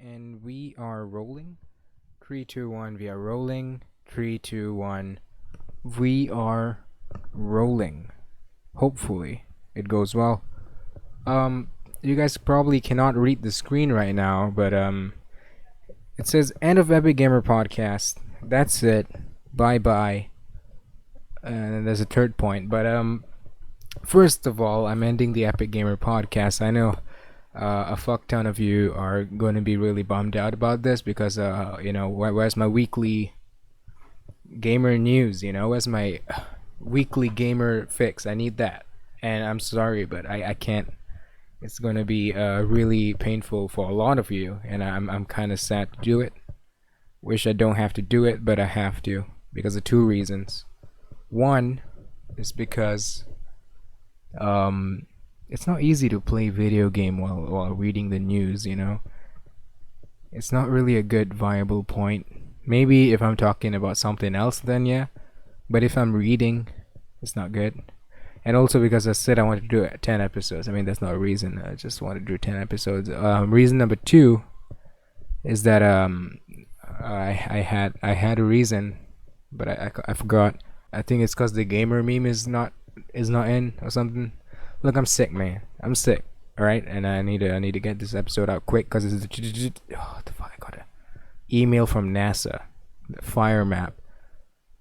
And we are rolling. 3, 2, 1. We are rolling. 3, 2, 1. We are rolling. Hopefully, it goes well. Um, you guys probably cannot read the screen right now, but it says end of Epic Gamer podcast. That's it. Bye bye. And there's a third point, but first of all, I'm ending the Epic Gamer podcast. I know a fuck ton of you are going to be really bummed out about this because where's my weekly gamer news? Where's my weekly gamer fix? I need that, and I'm sorry, but I can't. It's going to be really painful for a lot of you, and I'm kind of sad to do it. Wish I don't have to do it, but I have to because of two reasons. One is because it's not easy to play video game while reading the news. It's not really a good viable point. Maybe if I'm talking about something else, then yeah. But if I'm reading, it's not good. And also because I said I wanted to do 10 episodes. I mean, that's not a reason. I just wanted to do 10 episodes. Reason number two is that I had a reason, but I forgot. I think it's because the gamer meme is not in or something. Look, I'm sick, man. I'm sick. All right, and I need to get this episode out quick because it's the fuck. I got an email from NASA, the fire map,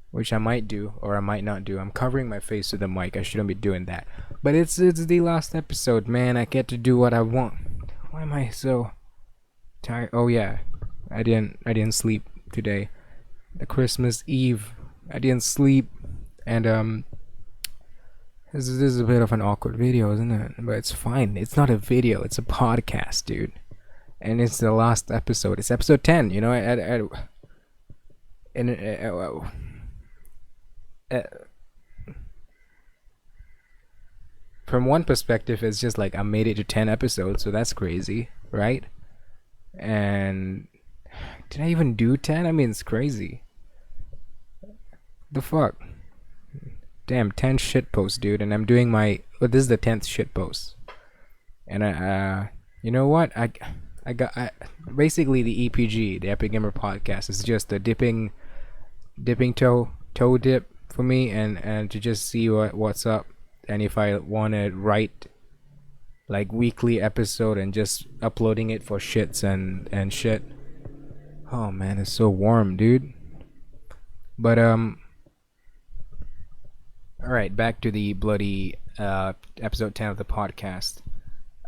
which I might do or I might not do. I'm covering my face with the mic. I shouldn't be doing that. But it's the last episode, man. I get to do what I want. Why am I so tired? Oh yeah, I didn't sleep today. The Christmas Eve, I didn't sleep, and this is a bit of an awkward video, isn't it? But it's fine. It's not a video. It's a podcast, dude. And it's the last episode. It's episode 10. From one perspective, it's just like I made it to 10 episodes, so that's crazy, right? And did I even do 10? I mean, it's crazy. The fuck? Damn, 10 shit posts, dude, and I'm doing this is the 10th shit post. And you know what? I basically the EPG, the Epic Gamer podcast, is just a dipping toe dip for me, and to just see what's up, and if I want to write like weekly episode and just uploading it for shits and shit. Oh man, it's so warm, dude. But alright, back to the bloody episode 10 of the podcast.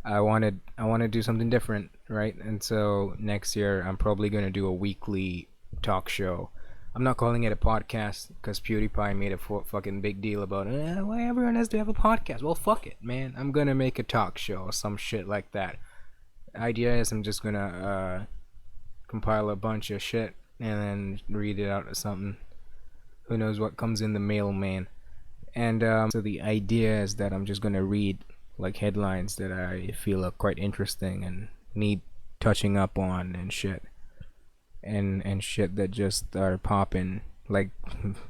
I want to do something different, right? And so next year I'm probably going to do a weekly talk show. I'm not calling it a podcast because PewDiePie made a fucking big deal about why everyone has to have a podcast. Well, fuck it, man. I'm going to make a talk show or some shit like that. The idea is I'm just going to compile a bunch of shit and then read it out or something. Who knows what comes in the mail, man. And so the idea is that I'm just gonna read like headlines that I feel are quite interesting and need touching up on and shit, and shit that just are popping like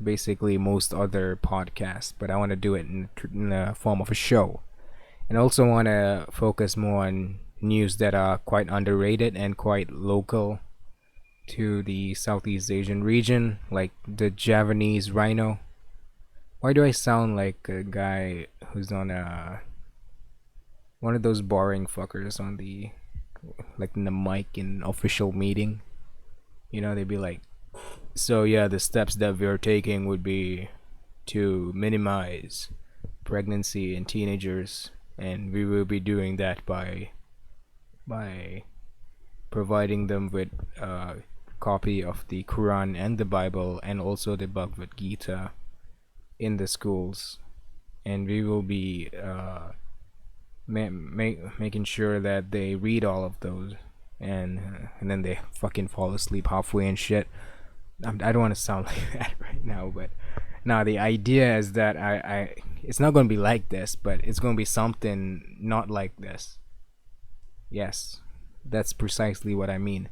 basically most other podcasts. But I want to do it in the form of a show, and also want to focus more on news that are quite underrated and quite local to the Southeast Asian region, like the Javanese rhino. Why do I sound like a guy who's on one of those boring fuckers on the in the mic in official meeting? They'd be like, so yeah, the steps that we're taking would be to minimize pregnancy in teenagers, and we will be doing that by providing them with a copy of the Quran and the Bible and also the Bhagavad Gita in the schools, and we will be making sure that they read all of those, and then they fucking fall asleep halfway and shit. I don't want to sound like that right now, but now the idea is that I it's not going to be like this, but it's going to be something not like this. Yes, that's precisely what I mean.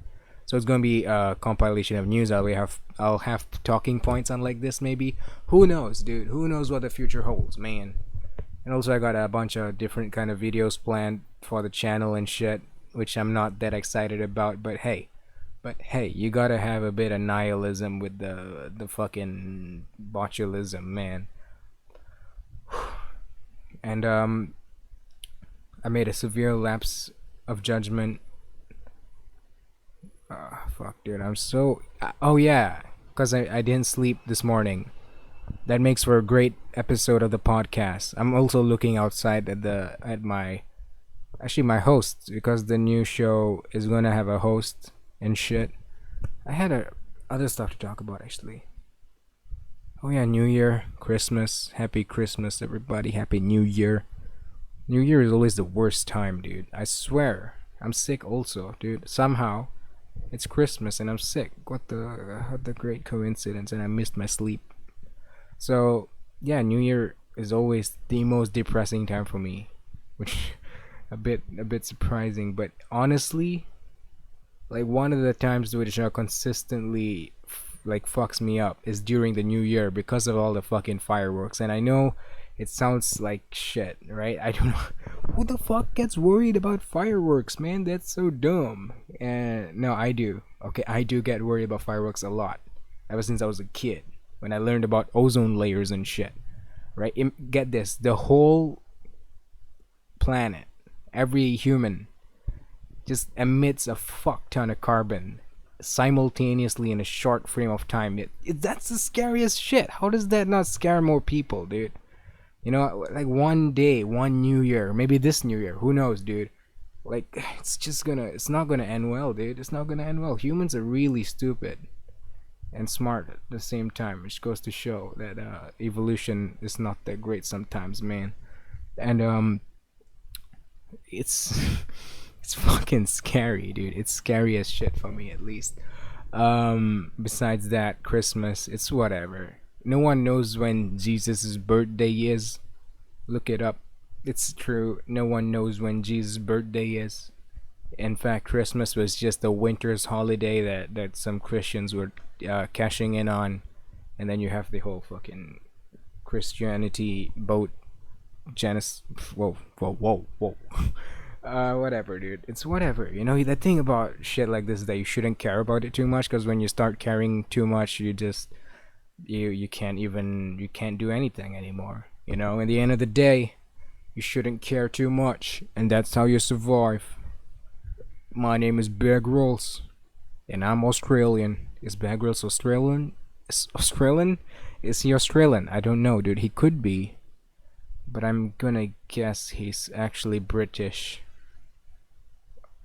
So it's gonna be a compilation of news. I'll have talking points on like this maybe. Who knows, dude? Who knows what the future holds, man? And also I got a bunch of different kind of videos planned for the channel and shit. which I'm not that excited about. But hey, you gotta have a bit of nihilism with the fucking botulism, man. And I made a severe lapse of judgment. Fuck, dude, I'm so. Oh yeah, cause I didn't sleep this morning. That makes for a great episode of the podcast. I'm also looking outside at my actually my host because the new show is gonna have a host and shit. I had other stuff to talk about actually. Oh yeah, New Year, Christmas, Happy Christmas, everybody, Happy New Year. New Year is always the worst time, dude. I swear. I'm sick also, dude. Somehow, it's Christmas and I'm sick. What the great coincidence, and I missed my sleep. So yeah, New Year is always the most depressing time for me, which a bit surprising. But honestly, like one of the times which are consistently like fucks me up is during the New Year because of all the fucking fireworks. And I know it sounds like shit, right? I don't know who the fuck gets worried about fireworks, man. That's so dumb. And no, I do. Okay, I do get worried about fireworks a lot ever since I was a kid when I learned about ozone layers and shit. Right? Get this: the whole planet, every human, just emits a fuck ton of carbon simultaneously in a short frame of time. That's the scariest shit. How does that not scare more people, dude? You know, like one day, one New Year, maybe this New Year, who knows, dude? Like, it's not gonna end well, dude. It's not gonna end well. Humans are really stupid and smart at the same time, which goes to show that evolution is not that great sometimes, man. And it's it's fucking scary, dude. It's scary as shit for me, at least. Besides that, Christmas, it's whatever. No one knows when Jesus' birthday is. Look it up. It's true. No one knows when Jesus' birthday is. In fact, Christmas was just a winter's holiday that some Christians were cashing in on. And then you have the whole fucking Christianity boat. Genesis. Whoa, whoa, whoa, whoa. Whatever, dude. It's whatever. You know, the thing about shit like this is that you shouldn't care about it too much, because when you start caring too much, you can't do anything anymore. You know, in the end of the day, you shouldn't care too much, and that's how you survive. My name is Bear Grylls, and I'm Australian. Is Bear Grylls Australian? Australian? Is he Australian? I don't know, dude. He could be, but I'm gonna guess he's actually British.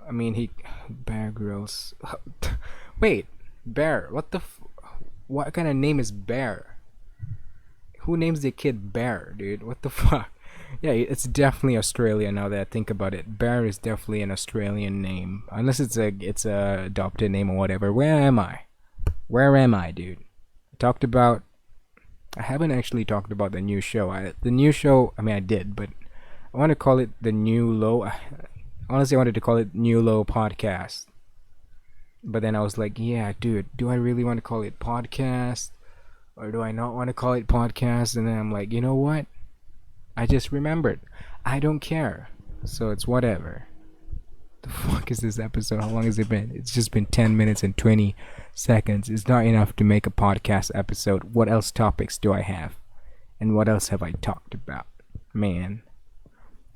I mean, Bear Grylls. Wait, Bear. What kind of name is Bear? Who names the kid Bear, dude? What the fuck? Yeah, it's definitely Australia now that I think about it. Bear is definitely an Australian name, unless it's a adopted name or whatever. Where am I? Where am I, dude? I haven't actually talked about the new show. The new show. I mean, I did, but I want to call it the New Low. Honestly, I wanted to call it New Low Podcast. But then I was like, yeah, dude, do I really want to call it podcast? Or do I not want to call it podcast? And then I'm like, you know what? I just remembered. I don't care. So it's whatever. The fuck is this episode? How long has it been? It's just been 10 minutes and 20 seconds. It's not enough to make a podcast episode. What else topics do I have? And what else have I talked about? Man.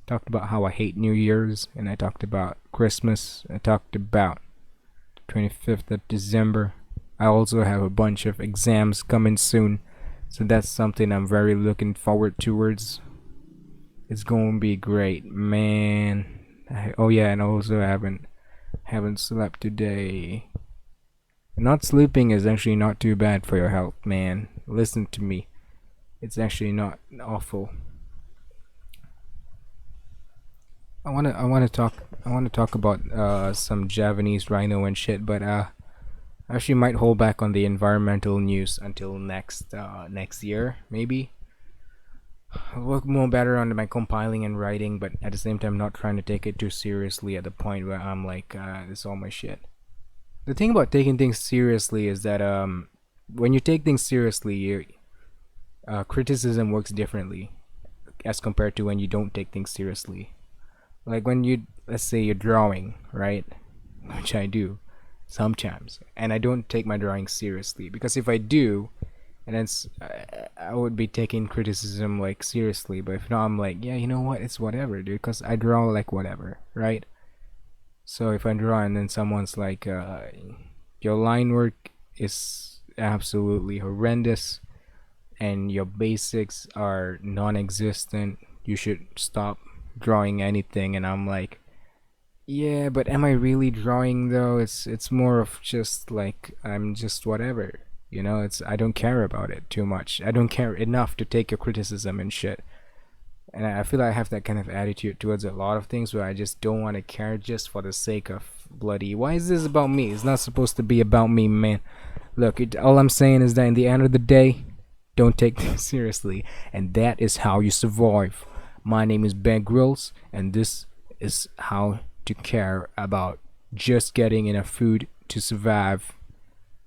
Talked about how I hate New Year's, and I talked about Christmas. I talked about 25th of December. I also have a bunch of exams coming soon, so that's something I'm very looking forward towards. It's going to be great, man. Oh yeah, and also I haven't slept today. Not sleeping is actually not too bad for your health, man. Listen to me. It's actually not awful. I wanna talk about some Javanese rhino and shit, but I actually might hold back on the environmental news until next year, maybe. I'll work more better on my compiling and writing, but at the same time not trying to take it too seriously at the point where I'm like, this is all my shit. The thing about taking things seriously is that when you take things seriously, criticism works differently as compared to when you don't take things seriously. Like when you, let's say you're drawing, right? Which I do sometimes, and I don't take my drawing seriously, because if I do, and it's I would be taking criticism like seriously. But if not, I'm like, yeah, you know what? It's whatever, dude. Because I draw like whatever, right? So if I draw and then someone's like, your line work is absolutely horrendous, and your basics are non-existent. You should stop drawing anything. And I'm like, yeah, but am I really drawing though? It's more of just like I'm just whatever. It's I don't care about it too much. I don't care enough to take your criticism and shit. And I feel like I have that kind of attitude towards a lot of things where I just don't want to care just for the sake of bloody. Why is this about me? It's not supposed to be about me, man. Look, all I'm saying is that in the end of the day, don't take this seriously, and that is how you survive. My name is Ben Grills, and this is how to care about just getting enough food to survive.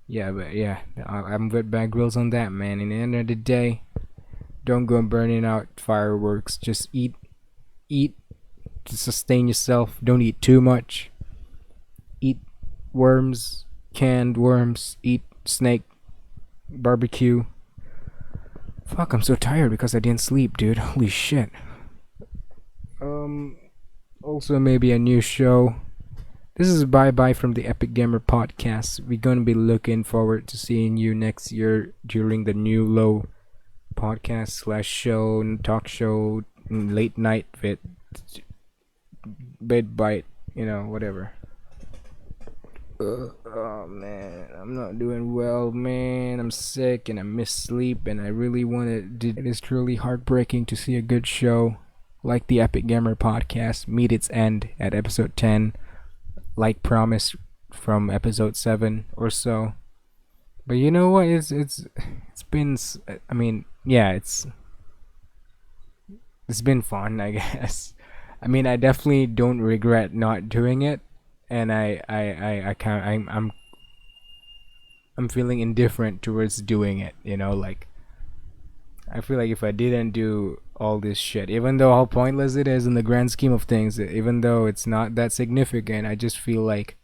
Yeah, but yeah, I'm with Ben Grills on that, man. In the end of the day, don't go burning out fireworks. Just eat to sustain yourself. Don't eat too much. Eat worms, canned worms. Eat snake, barbecue. Fuck, I'm so tired because I didn't sleep, dude. Holy shit. Also maybe a new show. This is bye bye from the Epic Gamer podcast. We're gonna be looking forward to seeing you next year during the new low podcast slash show, talk show, late night fit, bed bite, whatever. Oh man, I'm not doing well, man. I'm sick and I miss sleep, and I really wanted to. It is truly heartbreaking to see a good show like the Epic Gamer podcast meet its end at episode 10, like promised from episode 7 or so. But you know what? It's been. I mean, yeah, it's been fun, I guess. I mean, I definitely don't regret not doing it, and I can't. I'm feeling indifferent towards doing it. Like I feel like if I didn't do all this shit, even though how pointless it is in the grand scheme of things, even though it's not that significant, I just feel like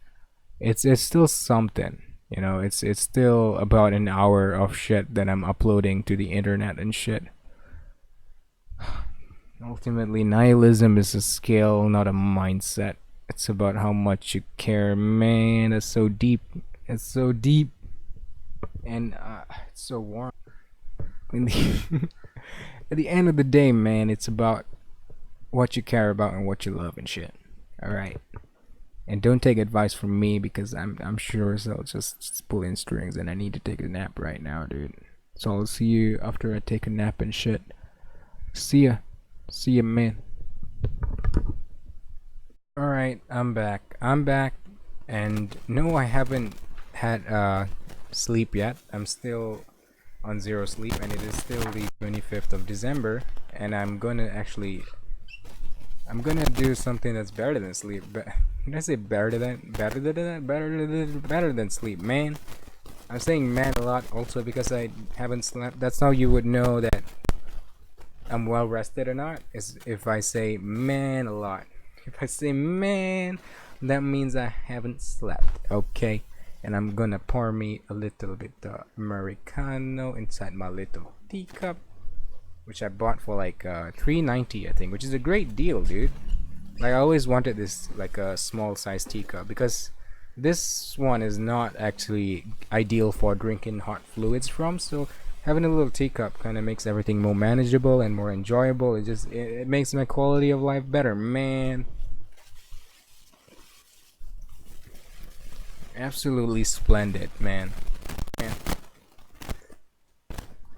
it's still something. It's still about an hour of shit that I'm uploading to the internet and shit. Ultimately, nihilism is a skill, not a mindset. It's about how much you care, man. It's so deep. It's so deep, and it's so warm. In the at the end of the day, man, it's about what you care about and what you love and shit. All right. And don't take advice from me, because I'm sure as I'll just pulling strings and I need to take a nap right now, dude. So I'll see you after I take a nap and shit. See ya. See ya, man. Alright, I'm back. And no, I haven't had sleep yet. I'm still on zero sleep, and it is still the 25th of December, and I'm gonna do something that's better than sleep. But did I say better than sleep, man? I'm saying man a lot also because I haven't slept. That's how you would know that I'm well rested or not, is if I say man a lot. If I say man, that means I haven't slept, okay? And I'm gonna pour me a little bit of Americano inside my little teacup, which I bought for like $3.90, I think, which is a great deal, dude. Like I always wanted this like a small size teacup, because this one is not actually ideal for drinking hot fluids from. So having a little teacup kind of makes everything more manageable and more enjoyable. It makes my quality of life better, man. Absolutely splendid, man.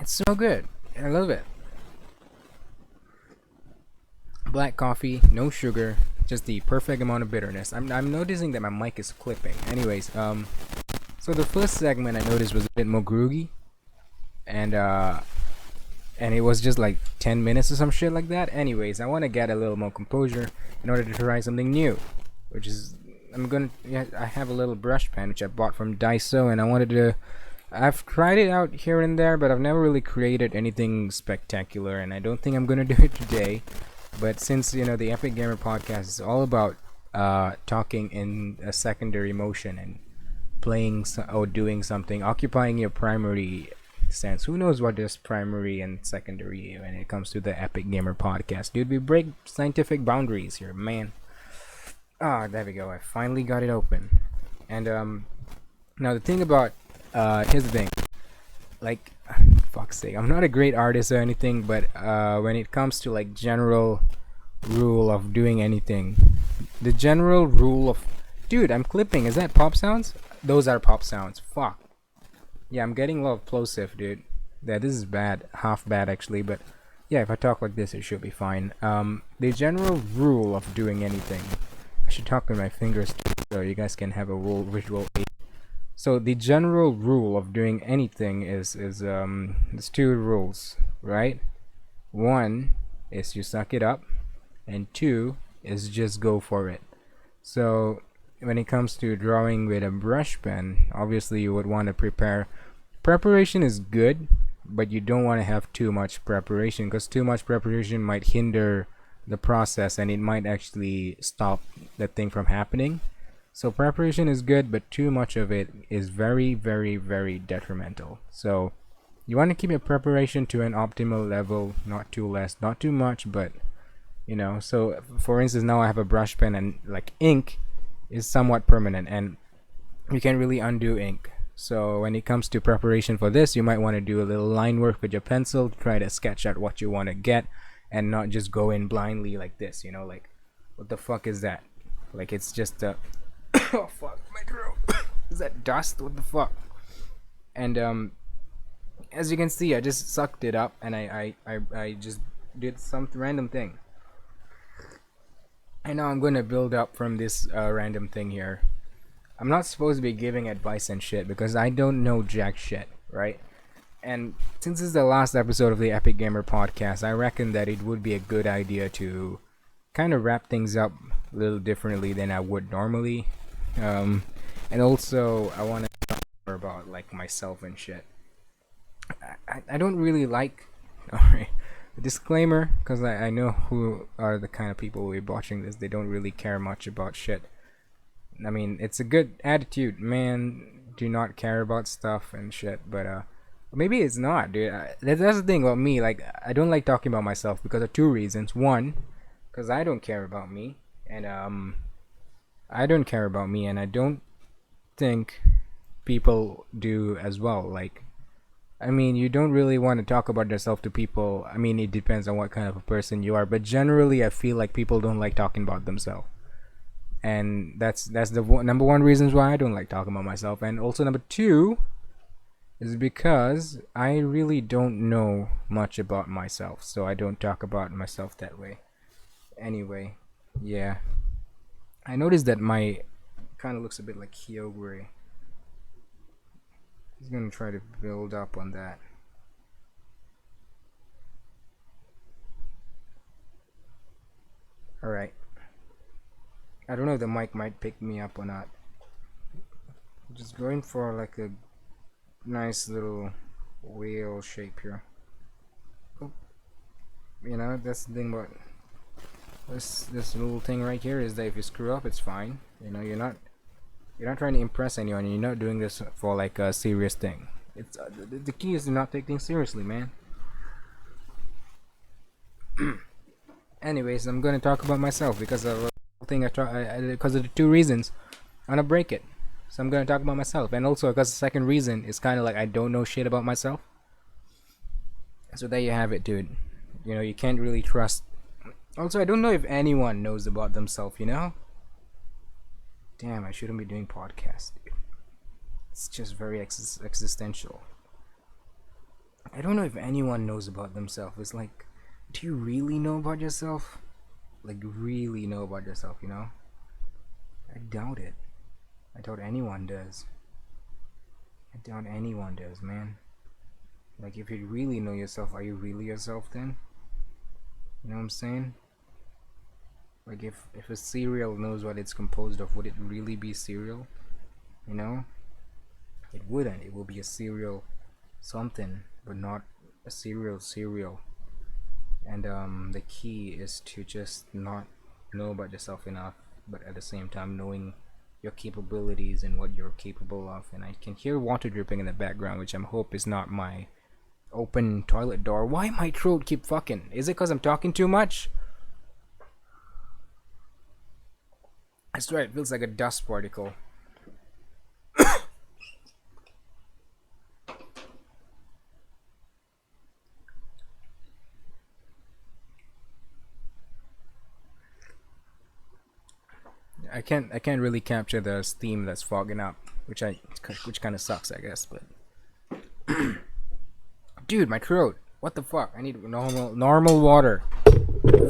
It's so good. I love it. Black coffee, no sugar, just the perfect amount of bitterness. I'm noticing that my mic is clipping. Anyways, so the first segment I noticed was a bit more groogy, and it was just like 10 minutes or some shit like that. Anyways, I want to get a little more composure in order to try something new, which is I have a little brush pen which I bought from Daiso, and I've tried it out here and there, but I've never really created anything spectacular, and I don't think I'm gonna do it today. But since the Epic Gamer podcast is all about talking in a secondary motion and playing or doing something, occupying your primary sense. Who knows what is primary and secondary when it comes to the Epic Gamer podcast, dude? We break scientific boundaries here, man. Ah, there we go. I finally got it open. And now the thing about here's the thing. Like, fuck's sake, I'm not a great artist or anything, but when it comes to like general rule of doing anything, the general rule of, dude, I'm clipping. Is that pop sounds? Those are pop sounds. Fuck. Yeah, I'm getting a lot of plosive, dude. Yeah, this is bad. Half bad actually, but yeah, if I talk like this, it should be fine. The general rule of doing anything. I should talk with my fingers too, so you guys can have a visual aid. So the general rule of doing anything is there's two rules, right? One is you suck it up, and two is just go for it. So when it comes to drawing with a brush pen, obviously you would want to prepare. Preparation is good, but you don't want to have too much preparation, because too much preparation might hinder the process and it might actually stop the thing from happening. So preparation is good, but too much of it is very, very, very detrimental. So you want to keep your preparation to an optimal level, not too less, not too much, but so for instance, now I have a brush pen, and like ink is somewhat permanent and you can't really undo ink. So when it comes to preparation for this, you might want to do a little line work with your pencil, try to sketch out what you want to get, and not just go in blindly like this, like, what the fuck is that? Like, it's just a oh fuck, my throat. Is that dust? What the fuck? And as you can see, I just sucked it up, and I just did some random thing. I know I'm gonna build up from this random thing here. I'm not supposed to be giving advice and shit because I don't know jack shit, right? And since this is the last episode of the Epic Gamer podcast, I reckon that it would be a good idea to kind of wrap things up a little differently than I would normally. And also, I want to talk more about like myself and shit. I don't really like. Alright, disclaimer, because I know who are the kind of people who are watching this. They don't really care much about shit. I mean, it's a good attitude, man. Do not care about stuff and shit, but maybe it's not, dude. That's the thing about me. Like, I don't like talking about myself because of two reasons. One, because I don't care about me, and I don't care about me, and I don't think people do as well. Like, I mean, you don't really want to talk about yourself to people. I mean, it depends on what kind of a person you are, but generally, I feel like people don't like talking about themselves, and that's the number one reasons why I don't like talking about myself. And also number two is because I really don't know much about myself, so I don't talk about myself that way. Anyway, yeah, I noticed that my kind of looks a bit like Kyogre. He's gonna try to build up on that. Alright. I don't know if the mic might pick me up or not. Just going for like a nice little wheel shape here. Oh, that's the thing about this little thing right here is that if you screw up, it's fine. You're not trying to impress anyone. You're not doing this for like a serious thing. It's the key is to not take things seriously, man. Anyways, I'm gonna talk about myself because of the thing because of the two reasons. I'm gonna break it. So I'm gonna talk about myself, and also because the second reason is kind of like I don't know shit about myself. So there you have it, dude. You can't really trust. Also, I don't know if anyone knows about themselves. Damn, I shouldn't be doing podcasts, dude. It's just very existential. I don't know if anyone knows about themselves. It's like, do you really know about yourself? Like, really know about yourself, I doubt it. I doubt anyone does. I doubt anyone does, man. Like, if you really know yourself, are you really yourself then? You know what I'm saying? Like, if a cereal knows what it's composed of, would it really be cereal? It wouldn't. It will be a cereal something, but not a cereal. And the key is to just not know about yourself enough, but at the same time knowing your capabilities and what you're capable of. And I can hear water dripping in the background, which I hope is not my open toilet door. Why my throat keep fucking? Is it because I'm talking too much? I swear it feels like a dust particle. I can't really capture the steam that's fogging up, which kind of sucks, I guess. But dude, my throat. What the fuck? I need normal water.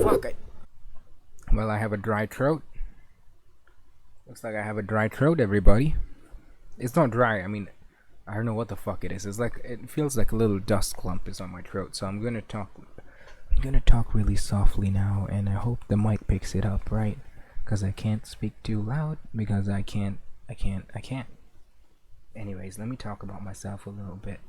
Fuck. Well, I have a dry throat. Looks like I have a dry throat, everybody. It's not dry. I mean, I don't know what the fuck it is. It's like it feels like a little dust clump is on my throat. So I'm gonna talk. I'm gonna talk really softly now, and I hope the mic picks it up right. Cause I can't speak too loud because I can't. Anyways, let me talk about myself a little bit.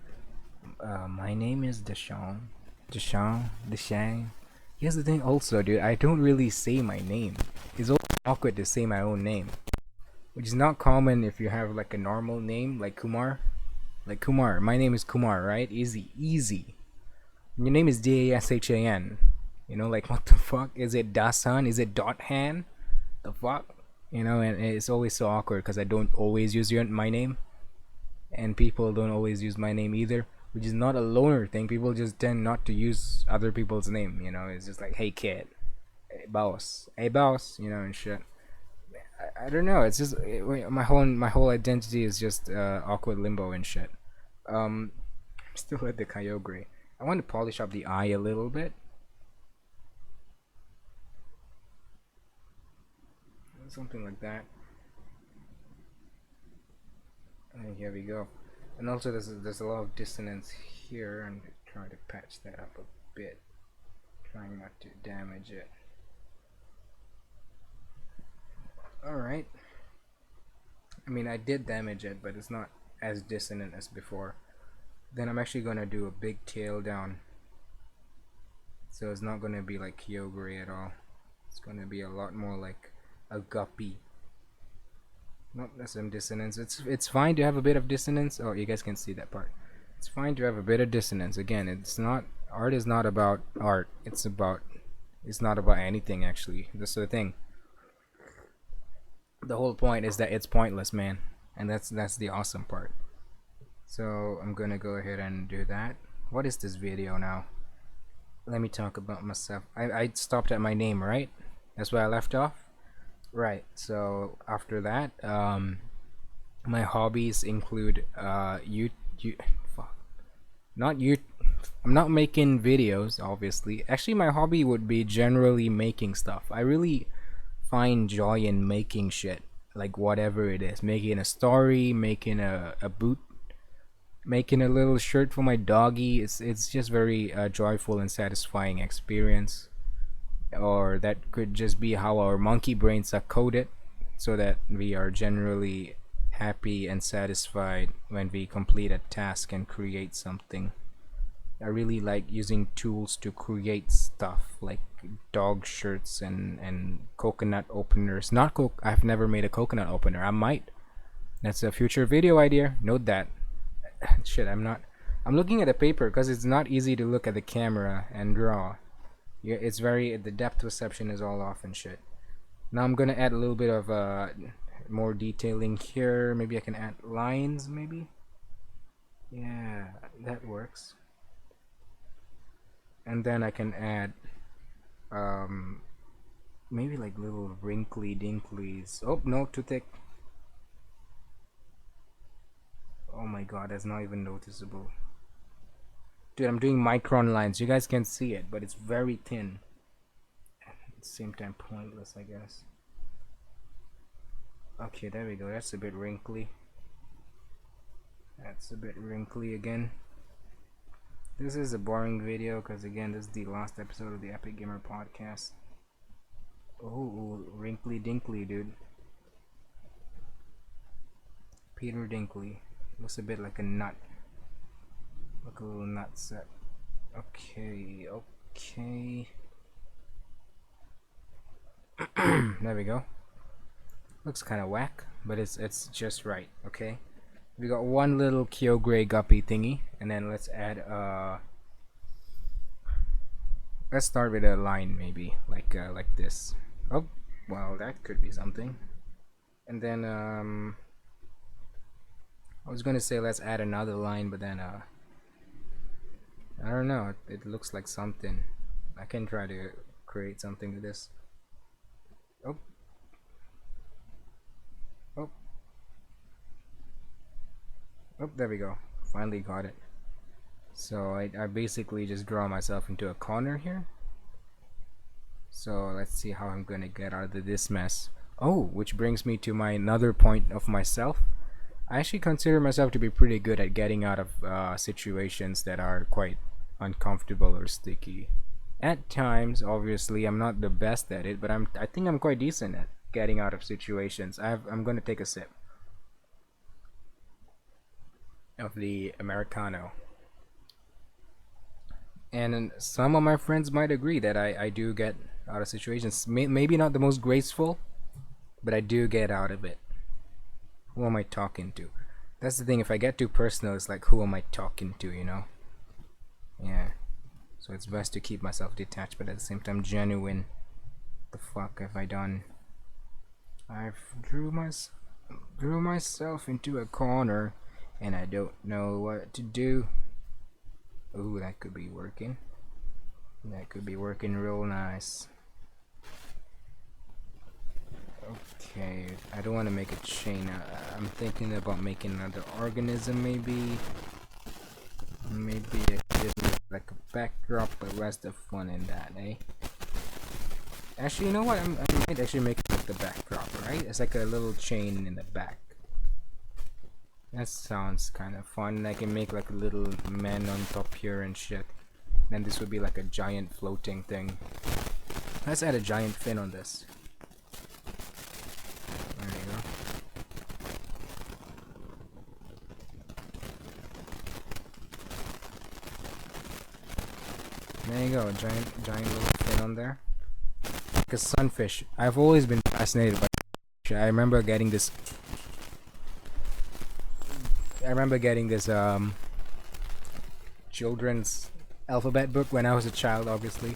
My name is Deshaun. Deshaun. Here's the thing, also, dude. I don't really say my name. It's also awkward to say my own name, which is not common if you have like a normal name like Kumar. Like Kumar. My name is Kumar, right? Easy. Your name is Dashan. You know, like what the fuck? Is it Dasan? Is it Dothan? The fuck? You know, and it's always so awkward because I don't always use my name, and people don't always use my name either, which is not a loner thing. People just tend not to use other people's name. You know, it's just like, hey kid, hey boss, you know, and shit. I don't know. It's just my whole identity is just awkward limbo and shit. Um, Still at the Kyogre. I want to polish up the eye a little bit. Something like that. And here we go. And also there's a lot of dissonance here. I'm trying to patch that up a bit. Trying not to damage it. Alright. I mean, I did damage it, but it's not as dissonant as before. Then I'm actually gonna do a big tail down. So it's not gonna be like Kyogre at all. It's gonna be a lot more like a guppy. Not some dissonance. It's fine to have a bit of dissonance. Oh, you guys can see that part. It's fine to have a bit of dissonance. Again, it's not art is not about art. It's not about anything actually. That's the thing. The whole point is that it's pointless, man. And that's the awesome part. So I'm gonna go ahead and do that. What is this video now? Let me talk about myself. I stopped at my name, right? That's where I left off. Right. So after that, my hobbies include fuck, not you. I'm not making videos, obviously. Actually, my hobby would be generally making stuff. I really find joy in making shit, like whatever it is. Making a story, making a boot, making a little shirt for my doggy. It's just very joyful and satisfying experience. Or that could just be how our monkey brains are coded, so that we are generally happy and satisfied when we complete a task and create something. I really like using tools to create stuff like dog shirts and coconut openers. Not I've never made a coconut opener. I might. That's a future video idea. Note that. Shit, I'm not. I'm looking at the paper because it's not easy to look at the camera and draw. Yeah, it's very the depth perception is all off and shit. Now I'm gonna add a little bit of more detailing here. Maybe I can add lines. Maybe. Yeah, that works. And then I can add maybe like little wrinkly dinklies. Oh no, too thick. Oh my god, that's not even noticeable. Dude, I'm doing micron lines. You guys can see it, but it's very thin. At the same time, pointless, I guess. Okay, there we go. That's a bit wrinkly. That's a bit wrinkly again. This is a boring video because, again, this is the last episode of the Epic Gamer Podcast. Oh, wrinkly dinkly, dude. Peter Dinkley. Looks a bit like a nut. Like a little nut set. Okay. Oh, Okay. There we go. Looks kind of whack, but it's just right. Okay. We got one little Kyogre guppy thingy, and then let's add let's start with a line maybe like this. Oh, well, that could be something. And then I was gonna say let's add another line, but then I don't know. It looks like something. I can try to create something with this. Oh, oh, oh, there we go. Finally got it. So I basically just draw myself into a corner here. So let's see how I'm gonna get out of this mess. Oh, which brings me to my another point of myself. I actually consider myself to be pretty good at getting out of situations that are quite uncomfortable or sticky. At times, obviously, I'm not the best at it, but I think I'm quite decent at getting out of situations. I'm gonna take a sip of the Americano. And some of my friends might agree that I do get out of situations. Maybe not the most graceful, but I do get out of it. Who am I talking to? That's the thing, if I get too personal, it's like, who am I talking to, you know? Yeah. So it's best to keep myself detached, but at the same time genuine. The fuck have I done? I've drew myself into a corner, and I don't know what to do. Ooh, that could be working. That could be working real nice. Okay, I don't want to make a chain. I'm thinking about making another organism, maybe. Maybe I could just make like a backdrop, but where's the fun in that, eh? Actually, you know what? I might actually make it like the backdrop, right? It's like a little chain in the back. That sounds kind of fun. I can make like a little man on top here and shit. Then this would be like a giant floating thing. Let's add a giant fin on this. There you go. There you go, giant little fin on there. Like a sunfish. I've always been fascinated by fish. I remember getting this children's alphabet book when I was a child, obviously,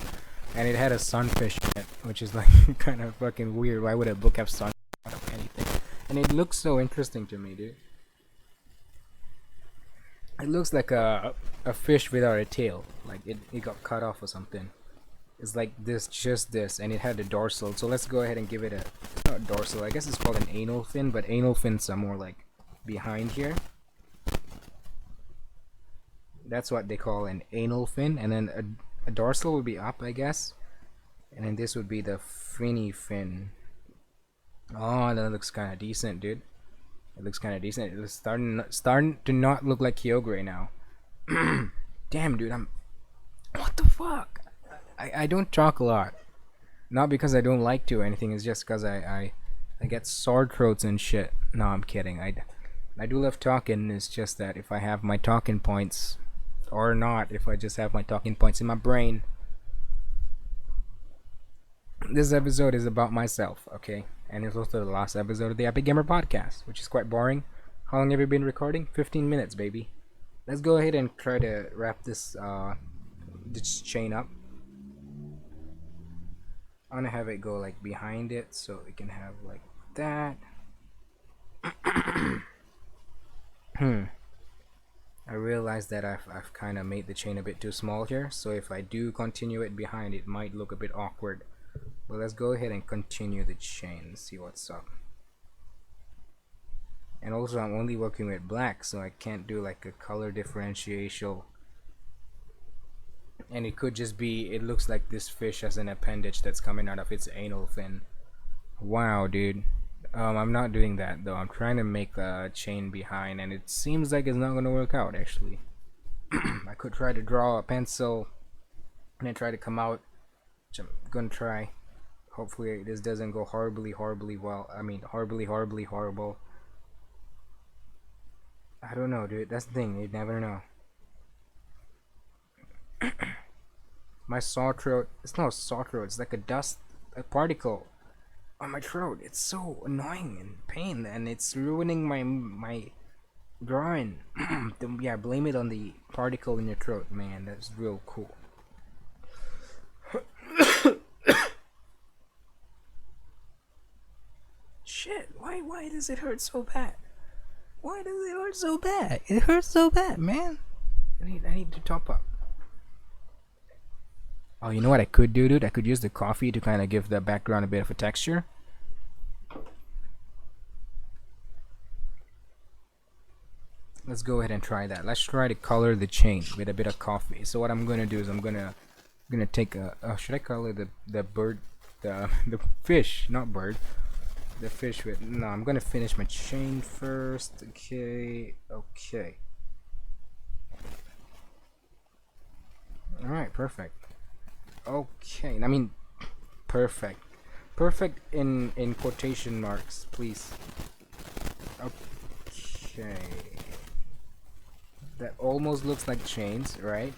and it had a sunfish in it, which is like kind of fucking weird. Why would a book have sun out of anything? And it looks so interesting to me, dude. It looks like a fish without a tail, like it got cut off or something. It's like this, just this, and it had a dorsal. So let's go ahead and give it a, not dorsal, I guess it's called an anal fin, but anal fins are more like behind here. That's what they call an anal fin, and then a dorsal would be up, I guess, and then this would be the finny fin. Oh, that looks kind of decent, dude. It looks kind of decent. It's starting to not look like Kyogre now. Damn, dude, what the fuck? I don't talk a lot. Not because I don't like to or anything, it's just because I get sore throats and shit. No, I'm kidding. I do love talking, it's just that if I have my talking points, or not, if I just have my talking points in my brain. This episode is about myself, okay? And it's also the last episode of the Epic Gamer Podcast, which is quite boring. How long have you been recording? 15 minutes, baby. Let's go ahead and try to wrap this chain up. I'm gonna have it go like behind it, so we can have like that. I realized that I've kind of made the chain a bit too small here, so if I do continue it behind, it might look a bit awkward. But let's go ahead and continue the chain and see what's up. And also, I'm only working with black, so I can't do like a color differentiation. And it could just be, it looks like this fish has an appendage that's coming out of its anal fin. Wow, dude. I'm not doing that though. I'm trying to make a chain behind, and it seems like it's not gonna work out actually. I could try to draw a pencil and then try to come out, which I'm gonna try. Hopefully this doesn't go horribly well. I mean horribly horrible. I don't know, dude. That's the thing, you'd never know. My sore throat. It's not a sore throat. It's like a dust, a particle on my throat. It's so annoying and pain, and it's ruining my groin. Yeah, blame it on the particle in your throat, man. That's real cool. Shit, why does it hurt so bad? Why does it hurt so bad? It hurts so bad, man. I need to top up. Oh, you know what I could do, dude? I could use the coffee to kind of give the background a bit of a texture. Let's go ahead and try that. Let's try to color the chain with a bit of coffee. So what I'm gonna do is I'm gonna take a should I color the bird, the fish, not bird, the fish with, no, I'm gonna finish my chain first. Okay. All right, perfect. Okay, I mean, perfect. Perfect in quotation marks, please. Okay. That almost looks like chains, right?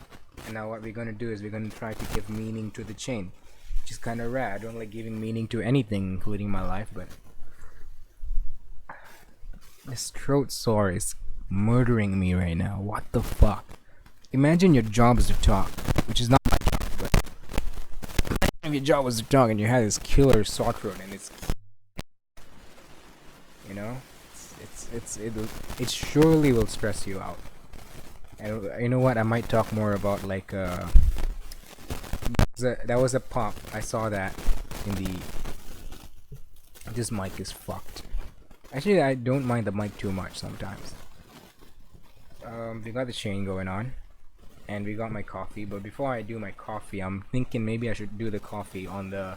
And now what we're gonna do is we're gonna try to give meaning to the chain, which is kind of rare. I don't like giving meaning to anything, including my life, but this throat sore is murdering me right now. What the fuck? Imagine your job is to talk, which is not my job, but if your job was to talk and you had this killer sore throat and it's, you know, it surely will stress you out. And you know what? I might talk more about like that was a pop. I saw that in the. This mic is fucked. Actually, I don't mind the mic too much sometimes. We got the chain going on, and we got my coffee. But before I do my coffee, I'm thinking maybe I should do the coffee on the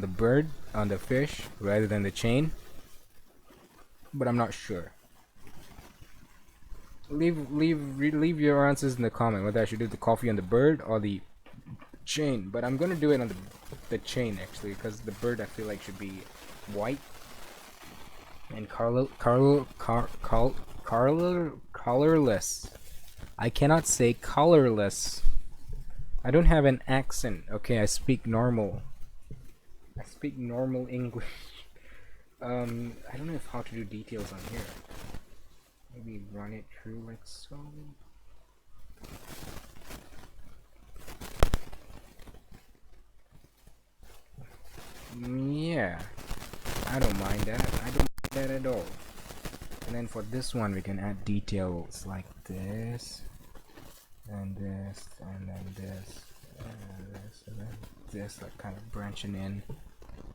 bird, on the fish, rather than the chain. But I'm not sure. Leave your answers in the comment whether I should do the coffee on the bird or the chain. But I'm gonna do it on the chain actually, because the bird I feel like should be white and colorless. I cannot say colorless. I don't have an accent. Okay, I speak normal. I speak normal English. I don't know how to do details on here. Maybe run it through like so. Yeah, I don't mind that. I don't mind that at all. And then for this one, we can add details like this, and this, and then this, and this, and then this, like kind of branching in,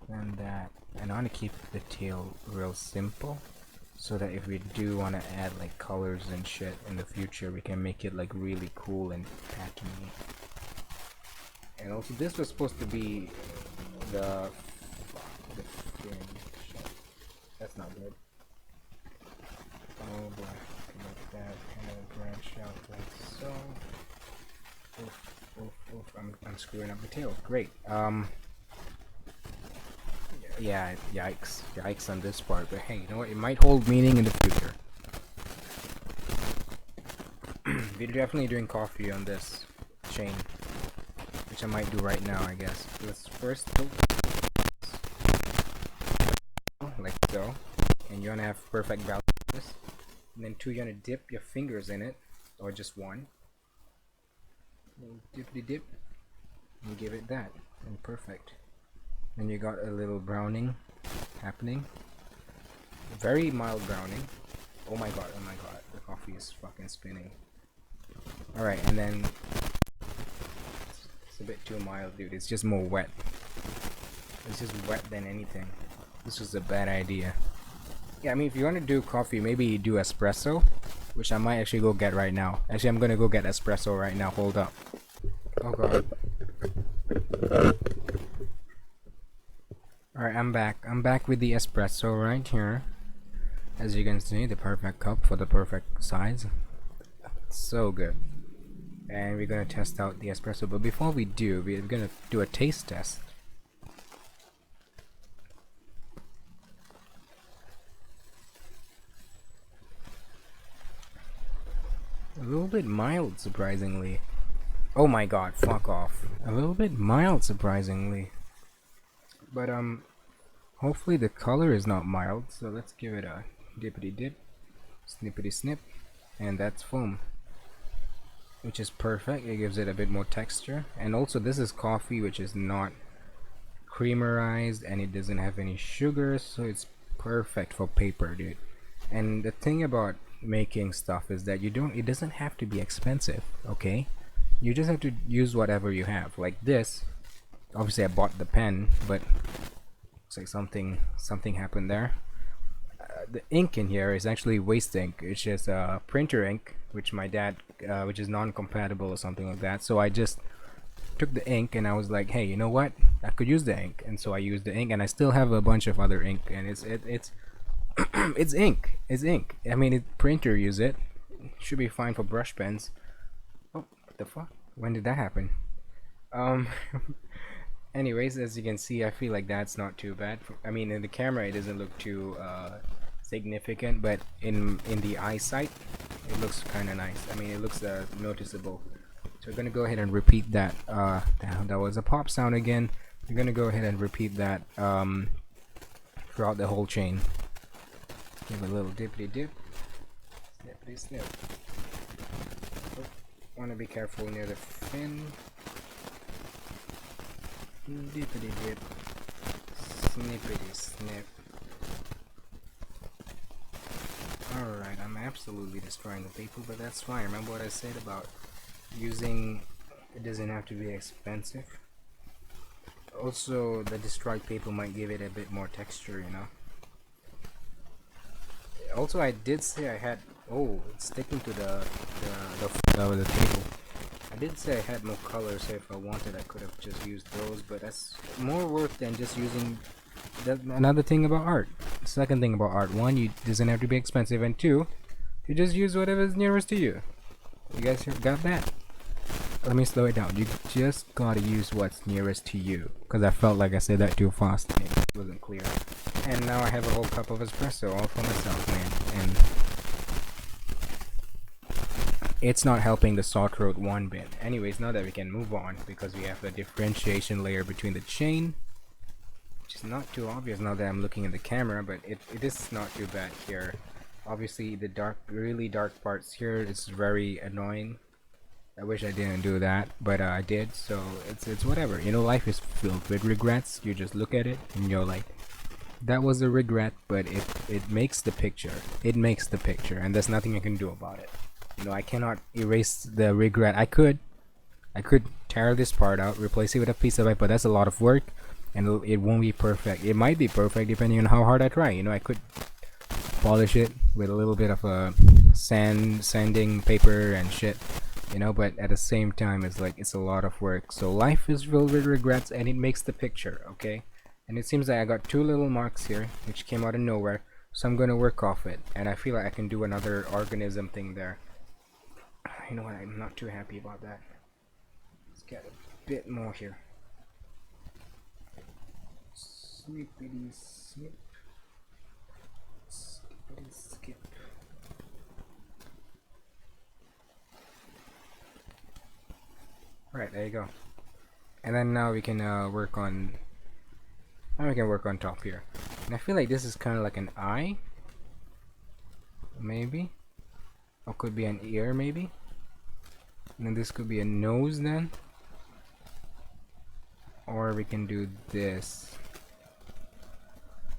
and that. And I want to keep the tail real simple, so that if we do want to add like colors and shit in the future, we can make it like really cool and patterny. And also, this was supposed to be the that's not good. Oh boy, like that, kind of branch out like so. I'm screwing up the tail. Great. Yeah, yikes on this part. But hey, you know what? It might hold meaning in the future. We're definitely doing coffee on this chain, which I might do right now, I guess. Let's first tilt like so, and you wanna have perfect balance. And then two, you wanna dip your fingers in it, or just one. Dip, and give it that, and perfect. Then you got a little browning happening, very mild browning. Oh my god, the coffee is fucking spinning. All right, and then it's a bit too mild, dude. It's just more wet. It's just wet than anything. This was a bad idea. Yeah, I mean, if you want to do coffee, maybe do espresso, which I might actually go get right now. Actually, I'm gonna go get espresso right now. Hold up. Oh god. Alright, I'm back. I'm back with the espresso right here. As you can see, the perfect cup for the perfect size. So good. And we're gonna test out the espresso. But before we do, we're gonna do a taste test. A little bit mild, surprisingly. Oh my god, fuck off. A little bit mild, surprisingly. But, hopefully the color is not mild, so let's give it a dippity dip, snippity snip, and that's foam. Which is perfect, it gives it a bit more texture. And also this is coffee, which is not creamerized, and it doesn't have any sugar, so it's perfect for paper, dude. And the thing about making stuff is that it doesn't have to be expensive, okay? You just have to use whatever you have. Like this, obviously I bought the pen, but looks like something happened there. The ink in here is actually waste ink. It's just printer ink, which my dad, which is non-compatible or something like that. So I just took the ink and I was like, hey, you know what? I could use the ink, and so I used the ink, and I still have a bunch of other ink, and it's it's ink. It's ink. I mean, printer use it. Should be fine for brush pens. Oh, what the fuck? When did that happen? Um. Anyways, as you can see, I feel like that's not too bad. I mean, in the camera, it doesn't look too significant, but in the eyesight, it looks kind of nice. I mean, it looks noticeable. So we're gonna go ahead and repeat that. That was a pop sound again. We're gonna go ahead and repeat that throughout the whole chain. Give a little dippity dip, snippity snip. Oh, wanna be careful near the fin. Dippity dip, snippity snip. Alright, I'm absolutely destroying the paper, but that's fine. Remember what I said about using, it doesn't have to be expensive. Also, the destroyed paper might give it a bit more texture, you know. Also, I did say I had, oh, it's sticking to the table. I did say I had more colors, so if I wanted I could have just used those, but that's more work than just using another thing about art. Second thing about art, one, it doesn't have to be expensive, and two, you just use whatever's nearest to you. You guys got that? Let me slow it down. You just gotta use what's nearest to you, because I felt like I said that too fast. It wasn't clear. And now I have a whole cup of espresso all for myself, man. And it's not helping the sore throat one bit. Anyways, now that we can move on, because we have the differentiation layer between the chain, which is not too obvious now that I'm looking at the camera, but it is not too bad here. Obviously the really dark parts here is very annoying. I wish I didn't do that, but I did, so it's whatever. You know, life is filled with regrets. You just look at it and you're like, that was a regret, but it makes the picture. It makes the picture, and there's nothing I can do about it. You know, I cannot erase the regret. I could tear this part out, replace it with a piece of it, but that's a lot of work, and it won't be perfect. It might be perfect depending on how hard I try. You know, I could polish it with a little bit of a sanding paper and shit, you know, but at the same time it's like it's a lot of work. So life is filled with regrets, and it makes the picture, okay? And it seems like I got two little marks here which came out of nowhere, so I'm gonna work off it, and I feel like I can do another organism thing there. You know what, I'm not too happy about that. Let's get a bit more here. Snippity snip, skippity skip. Alright, there you go. And then now we can work on top here. And I feel like this is kind of like an eye, maybe, or could be an ear, maybe. And then this could be a nose then, or we can do this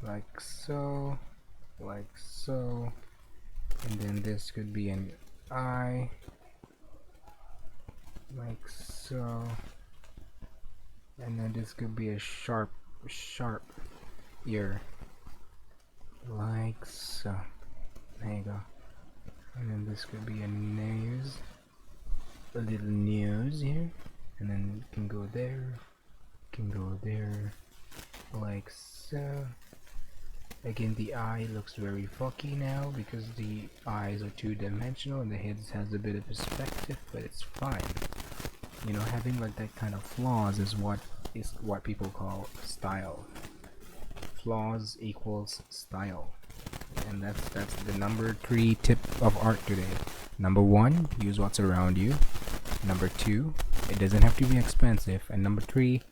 like so, and then this could be an eye like so, and then this could be a sharp ear like so. There you go. And then this could be a nose, a little nose here, and then it can go there, like so. Again, the eye looks very funky now because the eyes are two-dimensional and the head has a bit of perspective, but it's fine. You know, having like that kind of flaws is what people call style. Flaws equals style, and that's the number 3 tip of art today. Number 1, use what's around you. Number 2, it doesn't have to be expensive. And number 3,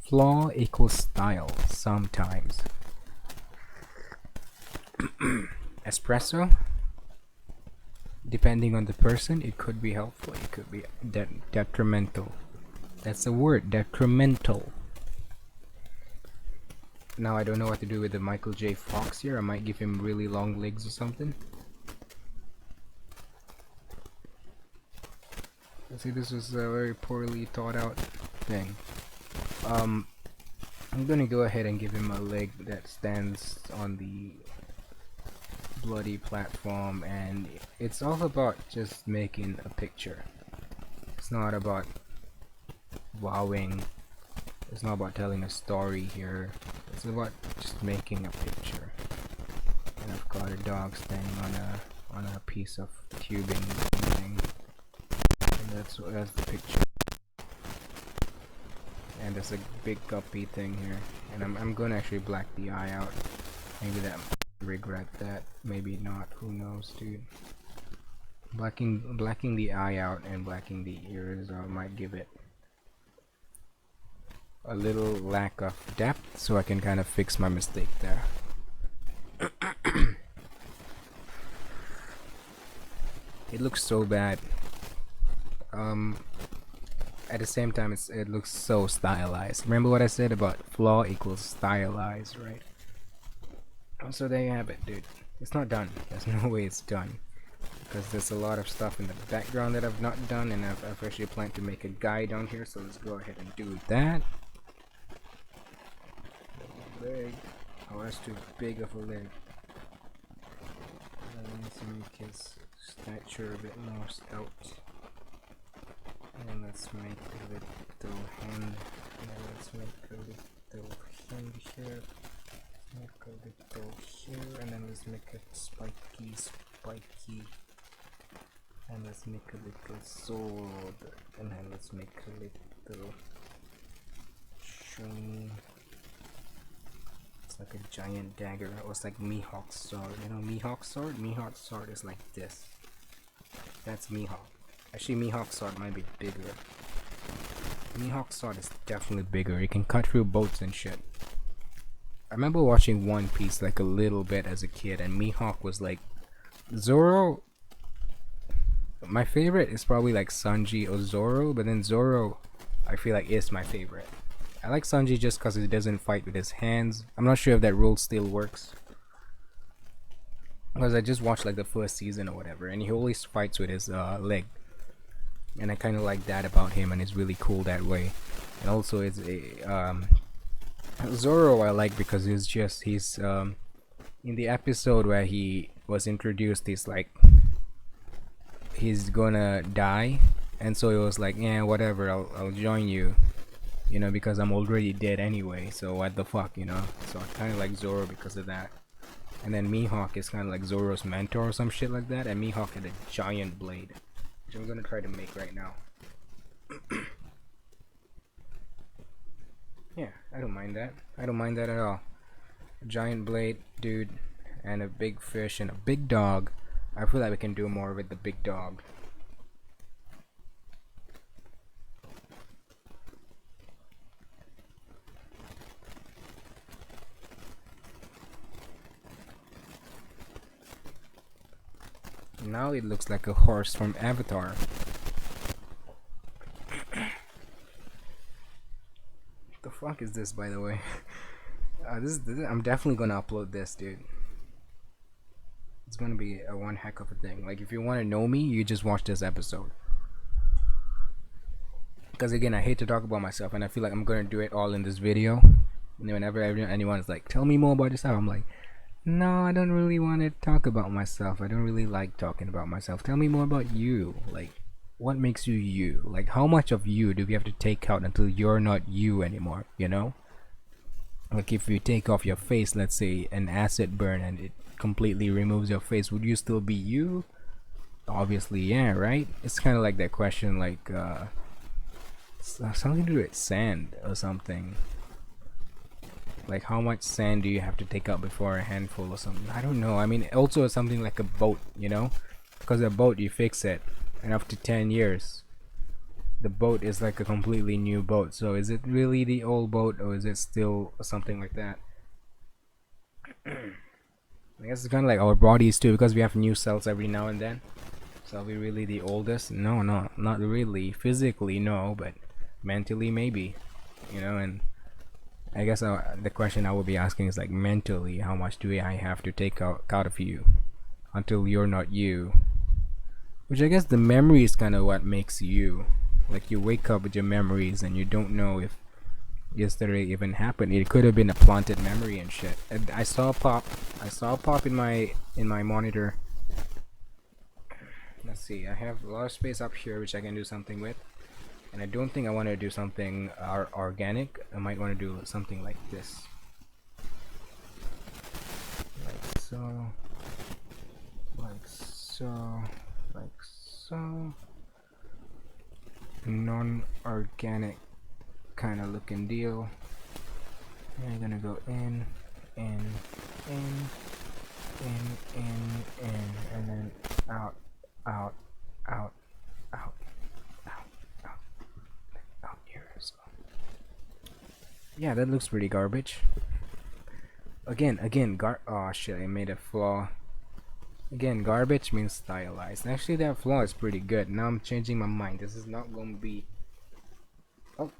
flaw equals style sometimes. Espresso, depending on the person, it could be helpful, it could be detrimental. That's the word, detrimental. Now I don't know what to do with the Michael J. Fox here. I might give him really long legs or something. See, this was a very poorly thought out thing. I'm gonna go ahead and give him a leg that stands on the bloody platform, and it's all about just making a picture. It's not about wowing. It's not about telling a story here. It's about just making a picture. And I've got a dog standing on a piece of tubing thing. And that's the picture. And there's a big guppy thing here. And I'm gonna actually black the eye out. Maybe that regret that. Maybe not. Who knows, dude. Blacking the eye out and blacking the ears might give it a little lack of depth, so I can kind of fix my mistake there. It looks so bad. At the same time, it looks so stylized. Remember what I said about flaw equals stylized, right? So there you have it, dude. It's not done. There's no way it's done, because there's a lot of stuff in the background that I've not done, and I've actually planned to make a guide on here, so let's go ahead and do that. Leg. Oh, that's too big of a leg. Let's make his stature a bit more stout. And let's make a little hand. And let's make a little hand here. Make a little here, and then let's make it spiky. And let's make a little sword. And then let's make a little shiny. It's like a giant dagger. It was like Mihawk's sword. You know Mihawk's sword? Mihawk's sword is like this. That's Mihawk. Actually, Mihawk's sword might be bigger. Mihawk's sword is definitely bigger. It can cut through boats and shit. I remember watching One Piece like a little bit as a kid, and Mihawk was like Zoro. My favorite is probably like Sanji or Zoro, but then Zoro I feel like is my favorite. I like Sanji just because he doesn't fight with his hands. I'm not sure if that rule still works, because I just watched like the first season or whatever, and he always fights with his leg, and I kind of like that about him, and it's really cool that way. And also it's a Zoro I like because he's in the episode where he was introduced, he's like he's gonna die, and so he was like, yeah, whatever, I'll join you, you know, because I'm already dead anyway, so what the fuck, you know. So I kind of like Zoro because of that. And then Mihawk is kind of like Zoro's mentor or some shit like that, and Mihawk had a giant blade, which I'm gonna try to make right now. Yeah, I don't mind that. I don't mind that at all. A giant blade, dude, and a big fish and a big dog. I feel like we can do more with the big dog. Now it looks like a horse from Avatar. The fuck is this, by the way? This I'm definitely gonna upload this, dude. It's gonna be a one heck of a thing. Like, if you want to know me, you just watch this episode. Because again, I hate to talk about myself, and I feel like I'm gonna do it all in this video. And whenever anyone is like, tell me more about yourself, I'm like, no, I don't really want to talk about myself. I don't really like talking about myself. Tell me more about you. Like, what makes you you? Like, how much of you do we have to take out until you're not you anymore, you know? Like, if you take off your face, let's say an acid burn, and it completely removes your face, would you still be you? Obviously, yeah, right? It's kind of like that question, like something to do with sand or something. Like, how much sand do you have to take out before a handful or something? I don't know. I mean, also something like a boat, you know, because a boat, you fix it, and after 10 years the boat is like a completely new boat. So is it really the old boat, or is it still something like that? I guess it's kind of like our bodies too, because we have new cells every now and then. So are we really the oldest? No, no, not really. Physically, no, but mentally, maybe. And I guess the question I will be asking is like mentally, how much do I have to take out of you until you're not you? Which I guess the memory is kind of what makes you. Like you wake up with your memories and you don't know if yesterday even happened. It could have been a planted memory and shit. And I saw a pop. I saw a pop in my monitor. Let's see. I have a lot of space up here which I can do something with. And I don't think I want to do something organic. I might want to do something like this. Like so. Like so. Like so. Non-organic kind of looking deal. And I'm gonna go in, and then out, out, out, out, out, out, out here. So yeah, that looks pretty garbage. Again, oh shit, I made a flaw. Again, garbage means stylized. Actually, that flaw is pretty good. Now I'm changing my mind. This is not gonna be. Oh.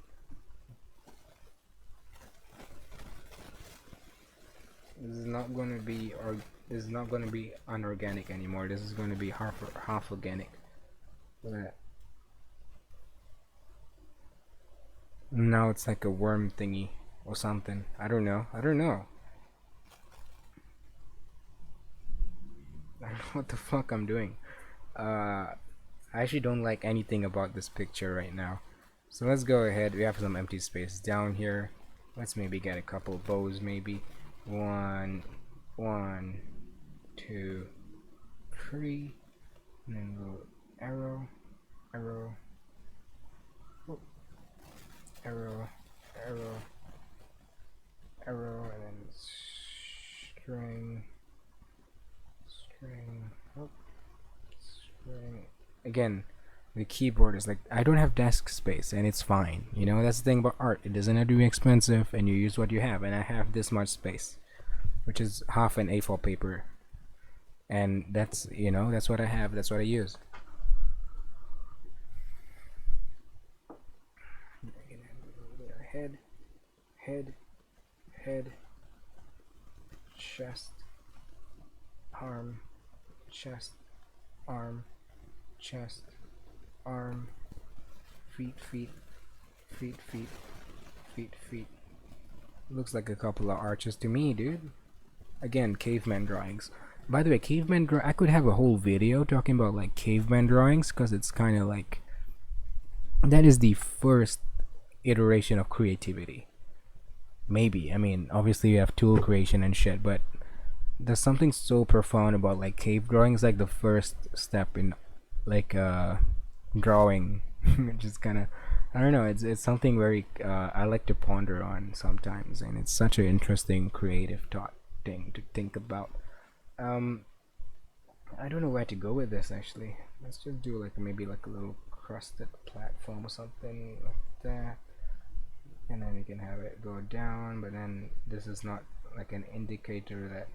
This is not gonna be, or this is not gonna be unorganic anymore. This is gonna be half organic. Now it's like a worm thingy or something. I don't know. I don't know what the fuck I'm doing. I actually don't like anything about this picture right now. So let's go ahead. We have some empty space down here. Let's maybe get a couple bows, maybe. One, two, three, and then go arrow, arrow, oh, arrow, arrow, arrow, and then string, oh, string. Again, the keyboard is like, I don't have desk space, and it's fine. That's the thing about art. It doesn't have to be expensive, and you use what you have. And I have this much space, which is half an A4 paper, and that's that's what I have. That's what I use. Head, chest, arm, chest, arm, chest, arm, feet. Looks like a couple of arches to me, dude. Again, caveman drawings. By the way, I could have a whole video talking about like caveman drawings, because it's kind of like that is the first iteration of creativity. Maybe. I mean, obviously you have tool creation and shit, but there's something so profound about like cave drawings, like the first step in like drawing. Which is kind of, I don't know, it's something very I like to ponder on sometimes, and it's such an interesting creative thing to think about. I don't know where to go with this actually. Let's just do like maybe like a little crusted platform or something like that, and then we can have it go down, but then this is not like an indicator that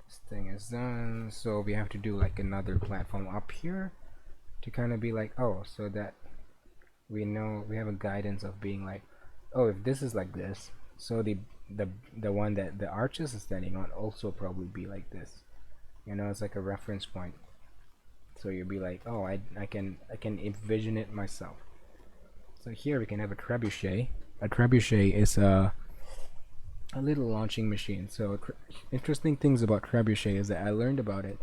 this thing is done, so we have to do like another platform up here to kind of be like, oh, so that we know we have a guidance of being like, oh, if this is like this, so the one that the arches is standing on also probably be like this. It's like a reference point, so you'll be like, oh, I can envision it myself. So here we can have a trebuchet. A trebuchet is a little launching machine. So interesting things about trebuchet is that I learned about it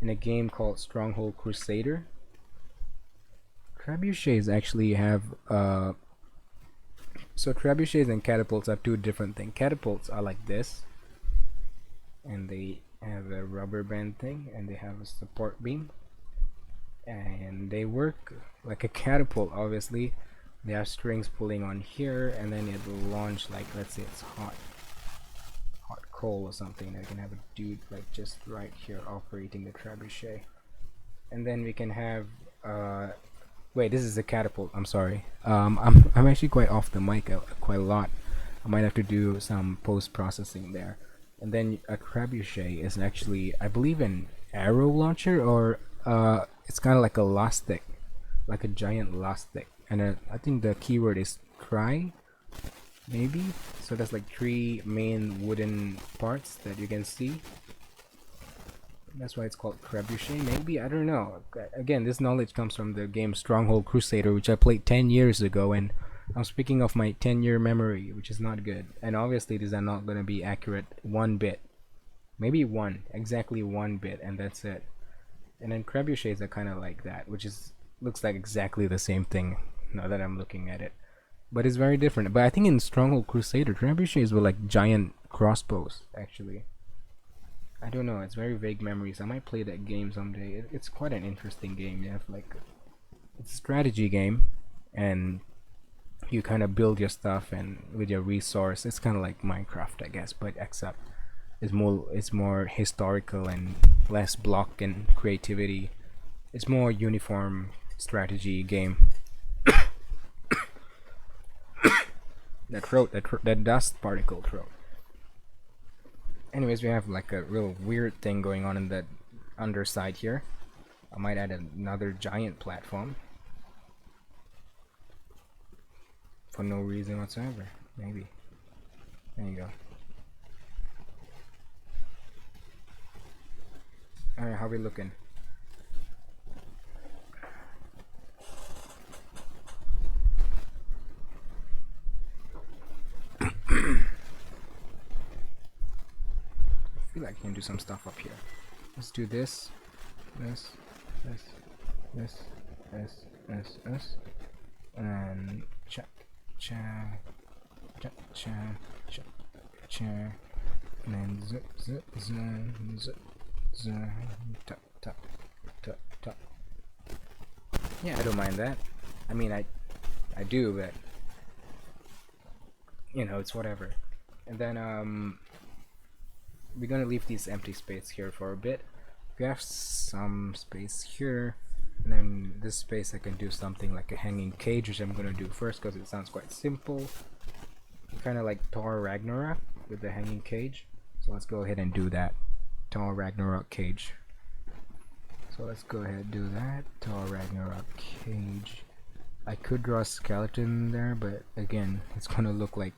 in a game called Stronghold Crusader. Trebuchets actually have so trebuchets and catapults have two different things. Catapults are like this, and they have a rubber band thing, and they have a support beam, and they work like a catapult. Obviously they have strings pulling on here, and then it will launch, like, let's say it's hot coal or something. I can have a dude like just right here operating the trebuchet, and then we can have Wait, this is a catapult. I'm sorry. I'm actually quite off the mic quite a lot. I might have to do some post processing there. And then a trebuchet is actually, I believe, an arrow launcher, or it's kind of like a lost stick, like a giant lost stick. And I think the keyword is cry, maybe. So that's like three main wooden parts that you can see. That's why it's called trebuchet, maybe? I don't know. Again, this knowledge comes from the game Stronghold Crusader, which I played 10 years ago, and I'm speaking of my 10-year memory, which is not good. And obviously these are not going to be accurate one bit. Maybe one, exactly one bit, and that's it. And then trebuchets are kind of like that, which is looks like exactly the same thing now that I'm looking at it. But it's very different. But I think in Stronghold Crusader, trebuchets were like giant crossbows, actually. I don't know. It's very vague memories. I might play that game someday. It's quite an interesting game. You have like it's a strategy game, and you kind of build your stuff and with your resource. It's kind of like Minecraft, I guess, but except it's more historical and less block and creativity. It's more uniform strategy game. That dust particle throat. Anyways, we have like a real weird thing going on in the underside here. I might add another giant platform for no reason whatsoever. Maybe. There you go. Alright, how we looking? I feel like I can do some stuff up here. Let's do this, this, this, this, this, and check, check, check, check, check, check, and then zip, zip, zip, zip, zip, tap, tap, tap, tap. Yeah, I don't mind that. I mean, I do, but you know, it's whatever. And then we're gonna leave this empty space here for a bit. We have some space here, and then this space I can do something like a hanging cage, which I'm gonna do first because it sounds quite simple, kind of like Thor Ragnarok with the hanging cage. So let's go ahead and do that. Thor Ragnarok cage. So let's go ahead and do that. Thor Ragnarok cage. I could draw a skeleton there, but again, it's gonna look like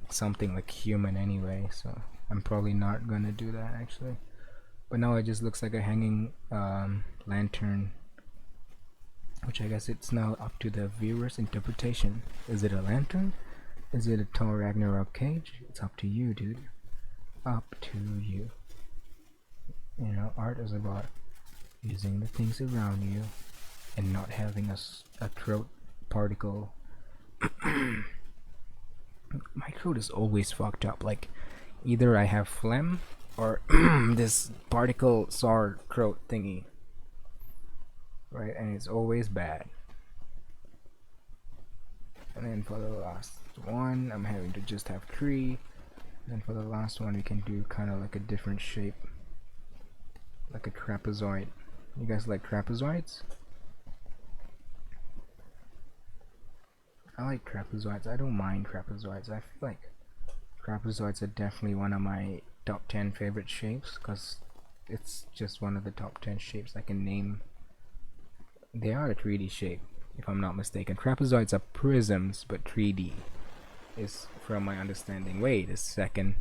something like human anyway, so I'm probably not gonna do that actually. But now it just looks like a hanging lantern, which I guess it's now up to the viewer's interpretation. Is it a lantern? Is it a Thor Ragnarok cage? It's up to you, dude. Up to you. You know, art is about using the things around you and not having a throat particle. My throat is always fucked up. Like, either I have phlegm or this particle sore throat thingy. Right, and it's always bad. And then for the last one, I'm having to just have 3. And then for the last one, we can do kind of like a different shape, like a trapezoid. You guys like trapezoids? I like trapezoids. I don't mind trapezoids. I feel like trapezoids are definitely one of my top 10 favorite shapes because it's just one of the top 10 shapes I can name. They are a 3D shape, if I'm not mistaken. Trapezoids are prisms, but 3D is from my understanding. Wait a second.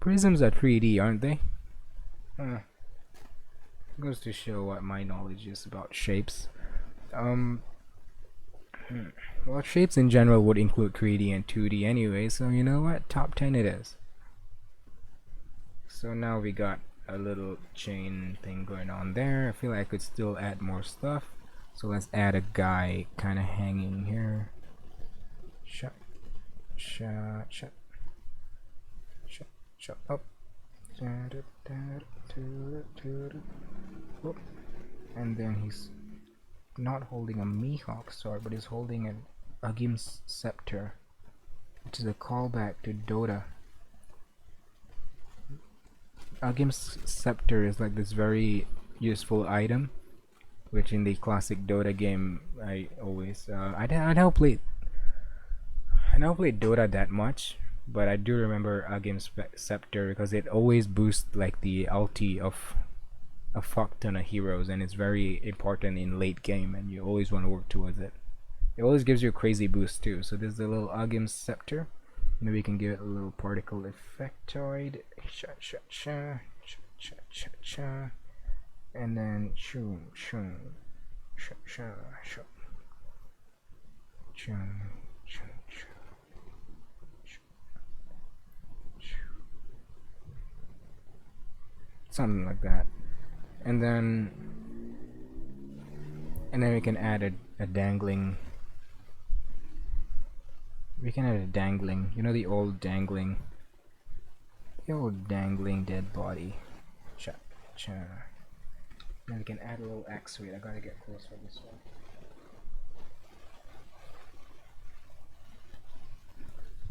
Prisms are 3D, aren't they? Goes to show what my knowledge is about shapes. Well, shapes in general would include 3D and 2D anyway, so you know what? Top 10 it is. So now we got a little chain thing going on there. I feel like I could still add more stuff. So let's add a guy kind of hanging here. Shut, shut, shut, shut, shut up. And then he's not holding a Mihawk sword, but he's holding an Agim's scepter, which is a callback to Dota. Agim's scepter is like this very useful item which in the classic Dota game I always I don't play Dota that much, but I do remember a game Scepter because it always boosts like the ulti of a fuck ton of heroes, and it's very important in late game, and you always want to work towards it. It always gives you a crazy boost too. So there's the little Agim Scepter. Maybe we can give it a little particle effectoid. Sha sha sha sha sha sha sha. And then shoo shoo sha sha sha sha sha sha. Something like that. And then we can add a dangling. We can add a dangling. You know the old dangling dead body. Cha cha. Then we can add a little X. Wait, I gotta get close for this one.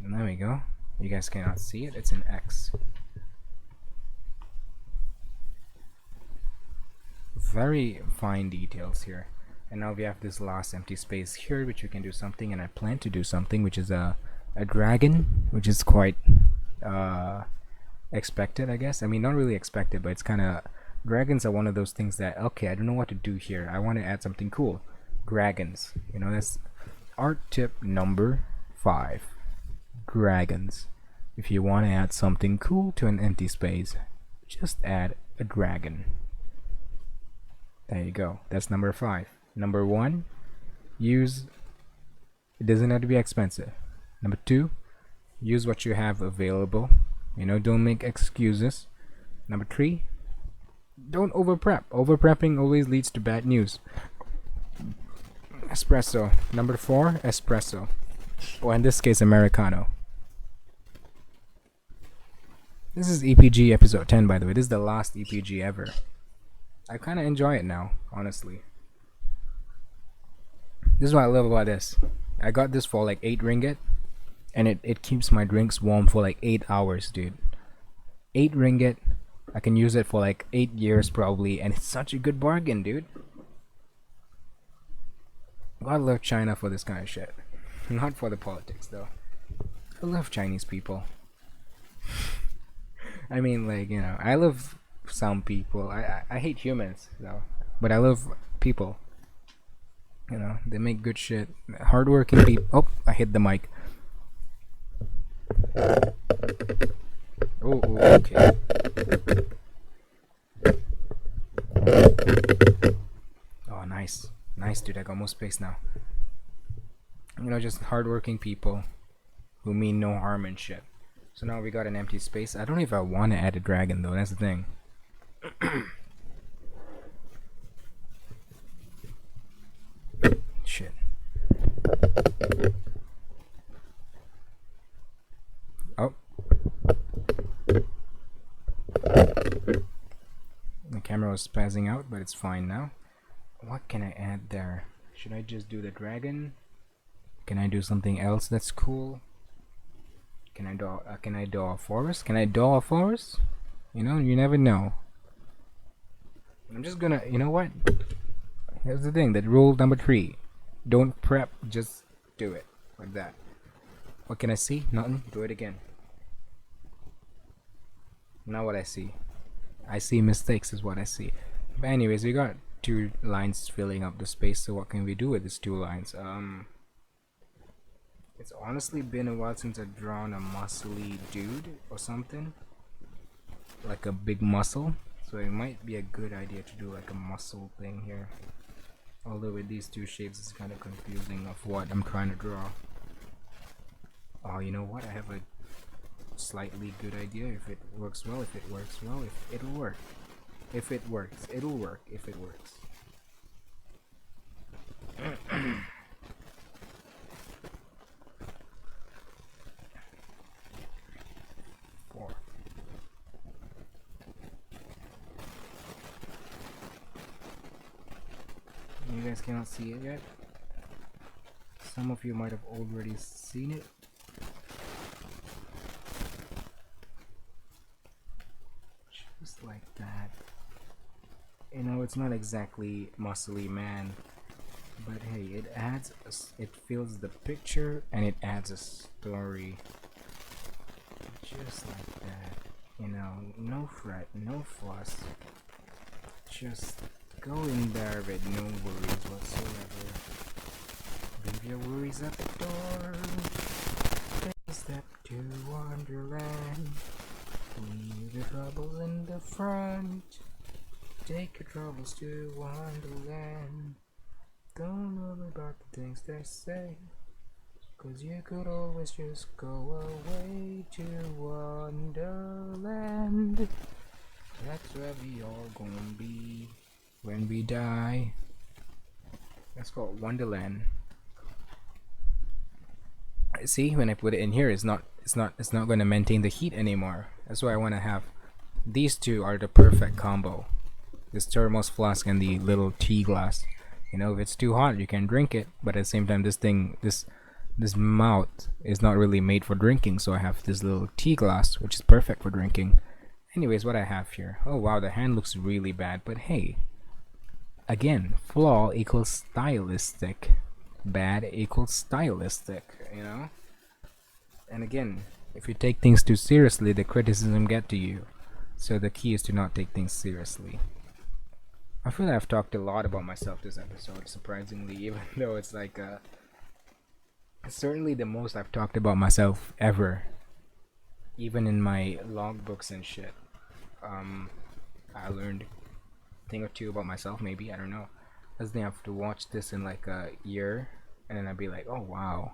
And there we go. You guys cannot see it. It's an X. Very fine details here. And now we have this last empty space here, which we can do something, and I plan to do something, which is a dragon, which is quite expected, I guess. I mean, not really expected, but it's kind of, dragons are one of those things that, okay, I don't know what to do here. I want to add something cool. Dragons, you know, that's art tip number 5. Dragons. If you want to add something cool to an empty space, just add a dragon. There you go. That's number 5. Number 1, use, it doesn't have to be expensive. Number 2, use what you have available. You know, don't make excuses. Number 3, don't over prep. Over prepping always leads to bad news. Espresso. Number 4, espresso. Or in this case, Americano. This is EPG episode 10, by the way. This is the last EPG ever. I kind of enjoy it now, honestly. This is what I love about this. I got this for like 8 ringgit, and it keeps my drinks warm for like 8 hours, dude. 8 ringgit. I can use it for like 8 years probably, and it's such a good bargain, dude. I love China for this kind of shit. Not for the politics though. I love Chinese people. I mean, like, you know, I love some people. I hate humans though, but I love people. You know, they make good shit. Hardworking people. Oh, I hit the mic. Oh, okay. Oh, nice. Nice, dude. I got more space now. You know, just hardworking people who mean no harm and shit. So now we got an empty space. I don't know if I want to add a dragon, though. That's the thing. Shit. Oh. The camera was spazzing out, but it's fine now. What can I add there? Should I just do the dragon? Can I do something else that's cool? Can I do a forest? Can I do a forest? You know, you never know. I'm just gonna, you know what? Here's the thing, that rule number 3. Don't prep, just do it. Like that. What can I see? Nothing. Do it again. Now what I see. I see mistakes is what I see. But anyways, we got 2 lines filling up the space, so what can we do with these 2 lines? It's honestly been a while since I've drawn a muscly dude or something. Like a big muscle. So it might be a good idea to do like a muscle thing here. Although with these 2 shapes it's kind of confusing of what I'm trying to draw. Oh, you know what? I have a slightly good idea. If it works well, if it works well, if it'll work. If it works, it'll work if it works. You guys cannot see it yet. Some of you might have already seen it. Just like that. You know, it's not exactly muscly man, but hey, it fills the picture and it adds a story, just like that. You know, no fret, no fuss. Just go in there with no worries whatsoever. Leave your worries at the door. Take a step to Wonderland. Leave your troubles in the front. Take your troubles to Wonderland. Don't worry about the things they say, 'cause you could always just go away to Wonderland. That's where we all gonna be when we die. That's called Wonderland. See, when I put it in here, it's not going to maintain the heat anymore. That's why I want to have these two are the perfect combo. This thermos flask and the little tea glass. You know, if it's too hot, you can drink it, but at the same time, this mouth is not really made for drinking. So I have this little tea glass, which is perfect for drinking. Anyways, what I have here. Oh wow, the hand looks really bad, but hey, again, flaw equals stylistic. Bad equals stylistic, you know? And again, if you take things too seriously, the criticism get to you. So the key is to not take things seriously. I feel like I've talked a lot about myself this episode, surprisingly, even though it's like certainly the most I've talked about myself ever. Even in my logbooks and shit. I learned a thing or two about myself, maybe, I don't know. I just have to watch this in like a year, and then I'd be like, oh wow,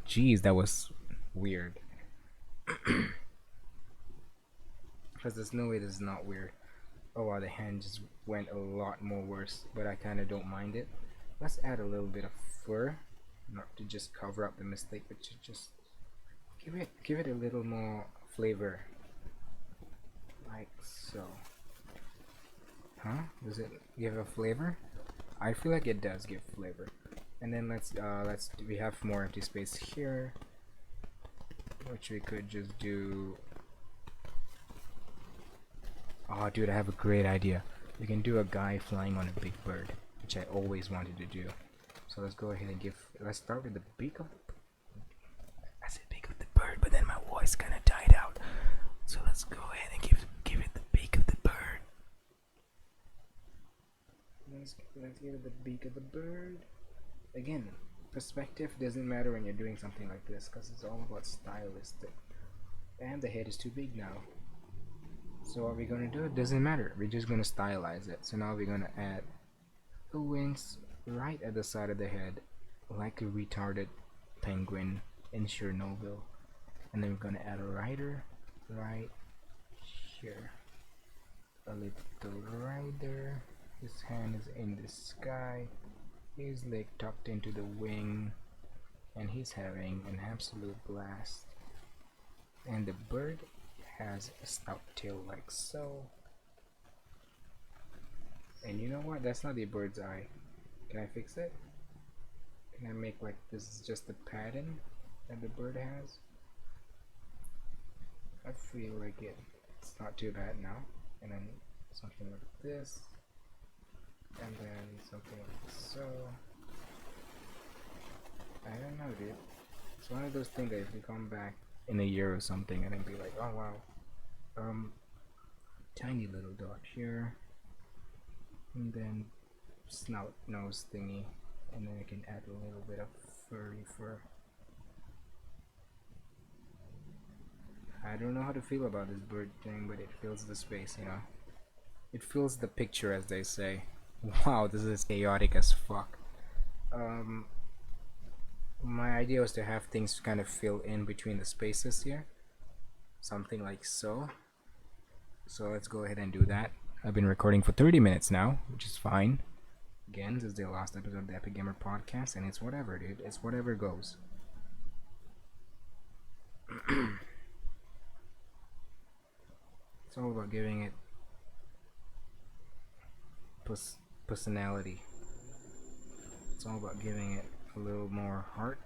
geez, that was weird. Because there's no way this is not weird. Oh wow, the hand just went a lot more worse, but I kind of don't mind it. Let's add a little bit of fur, not to just cover up the mistake, but to just give it a little more flavor, like so. Huh? Does it give a flavor? I feel like it does give flavor. And then we have more empty space here, which we could just do. Oh dude, I have a great idea. We can do a guy flying on a big bird, which I always wanted to do. So let's go ahead and let's start with the beak of I said beak of the bird, but then my voice kinda died out. So let's go ahead and give it the beak of the bird. Let's give it the beak of the bird. Again, perspective doesn't matter when you're doing something like this, because it's all about stylistic. And the head is too big now. So what we're gonna do, it doesn't matter. We're just gonna stylize it. So now we're gonna add the wings right at the side of the head, like a retarded penguin in Chernobyl. And then we're gonna add a rider right here. A little rider. His hand is in the sky. His leg tucked into the wing, and he's having an absolute blast. And the bird has a stout tail like so. And you know what? That's not the bird's eye. Can I fix it? Can I make like this is just the pattern that the bird has? I feel like it's not too bad now. And then something like this. And then something like so. I don't know, dude. It's one of those things that if you come back in a year or something and then be like, oh wow, tiny little dot here, and then snout nose thingy, and then I can add a little bit of furry fur. I don't know how to feel about this bird thing, but it fills the space, you know. It fills the picture, as they say. Wow, this is chaotic as fuck. My idea was to have things kind of fill in between the spaces here, something like so. So let's go ahead and do that. I've been recording for 30 minutes now, which is fine. Again, this is the last episode of the Epic Gamer podcast, and it's whatever, dude. It's whatever goes. It's all about giving it personality. It's all about giving it a little more heart.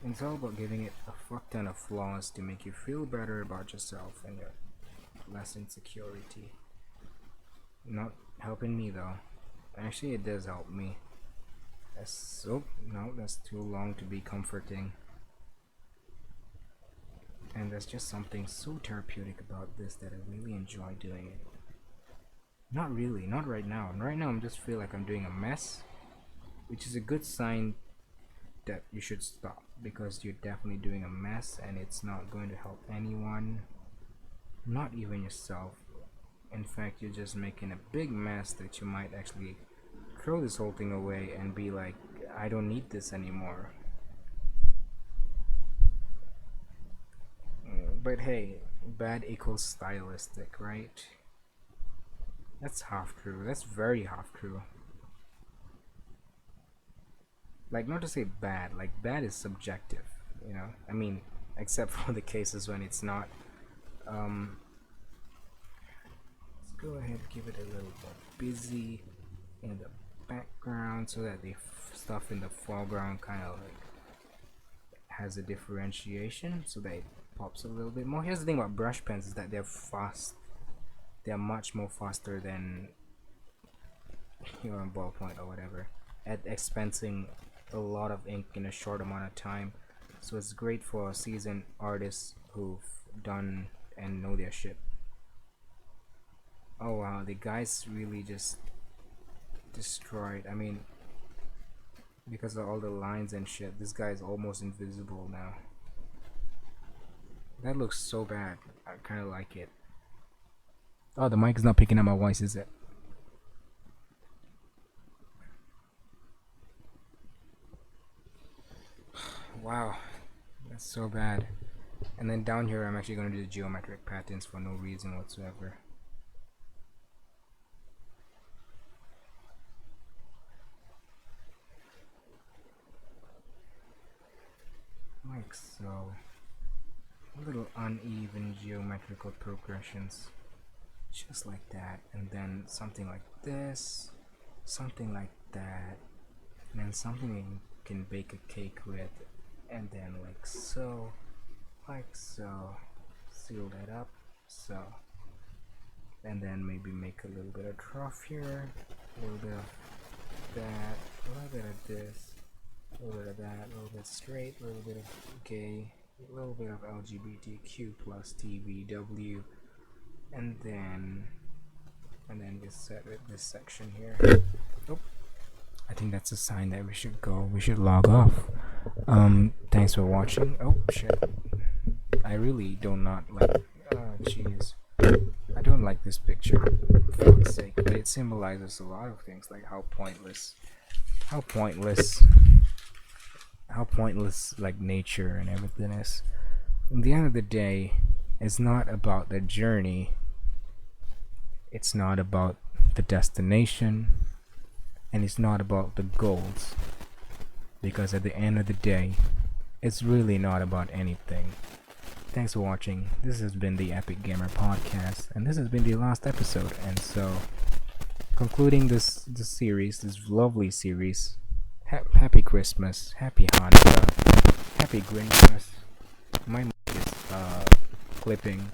And it's all about giving it a fuck ton of flaws to make you feel better about yourself and your less insecurity. Not helping me though. Actually, it does help me. That's, oh no, that's too long to be comforting. And there's just something so therapeutic about this that I really enjoy doing it. Not really, not right now. Right now, I just feel like I'm doing a mess, which is a good sign that you should stop, because you're definitely doing a mess and it's not going to help anyone, not even yourself. In fact, you're just making a big mess that you might actually throw this whole thing away and be like, I don't need this anymore. But hey, bad equals stylistic, right? That's half true. That's very half true. Like, not to say bad, like, bad is subjective, you know? I mean, except for the cases when it's not. Um, let's go ahead and give it a little more busy in the background so that the stuff in the foreground kind of like has a differentiation so that it pops a little bit more. Here's the thing about brush pens is that they're fast. They're much more faster than your ballpoint or whatever at expensing a lot of ink in a short amount of time. So it's great for seasoned artists who've done and know their shit. Oh wow, the guy's really just destroyed. I mean, because of all the lines and shit, this guy's almost invisible now. That looks so bad. I kind of like it. Oh, the mic is not picking up my voice, is it? Wow, that's so bad. And then down here, I'm actually going to do the geometric patterns for no reason whatsoever. Like so. Little uneven geometrical progressions. Just like that. And then something like this. Something like that. And then something you can bake a cake with. And then like so. Like so. Seal that up. So. And then maybe make a little bit of trough here. A little bit of that. A little bit of this. A little bit of that. A little bit straight. A little bit of gay. A little bit of LGBTQ plus TVW. And then just set with this section here. Oh, I think that's a sign that we should go. We should log off. Thanks for watching. Oh shit. I really do not like. Jeez. I don't like this picture. For fuck's sake, but it symbolizes a lot of things, like how pointless like nature and everything is. In the end of the day, it's not about the journey. It's not about the destination, and it's not about the goals, because at the end of the day, it's really not about anything. Thanks for watching. This has been the Epic Gamer Podcast, and this has been the last episode. And so, concluding this series, this lovely series. Happy Christmas, Happy Hanukkah, Happy Grinchmas. My mic is clipping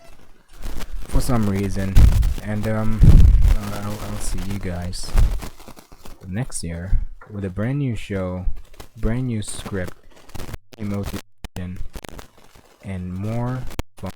for some reason, and I'll see you guys next year with a brand new show, brand new script, motivation, and more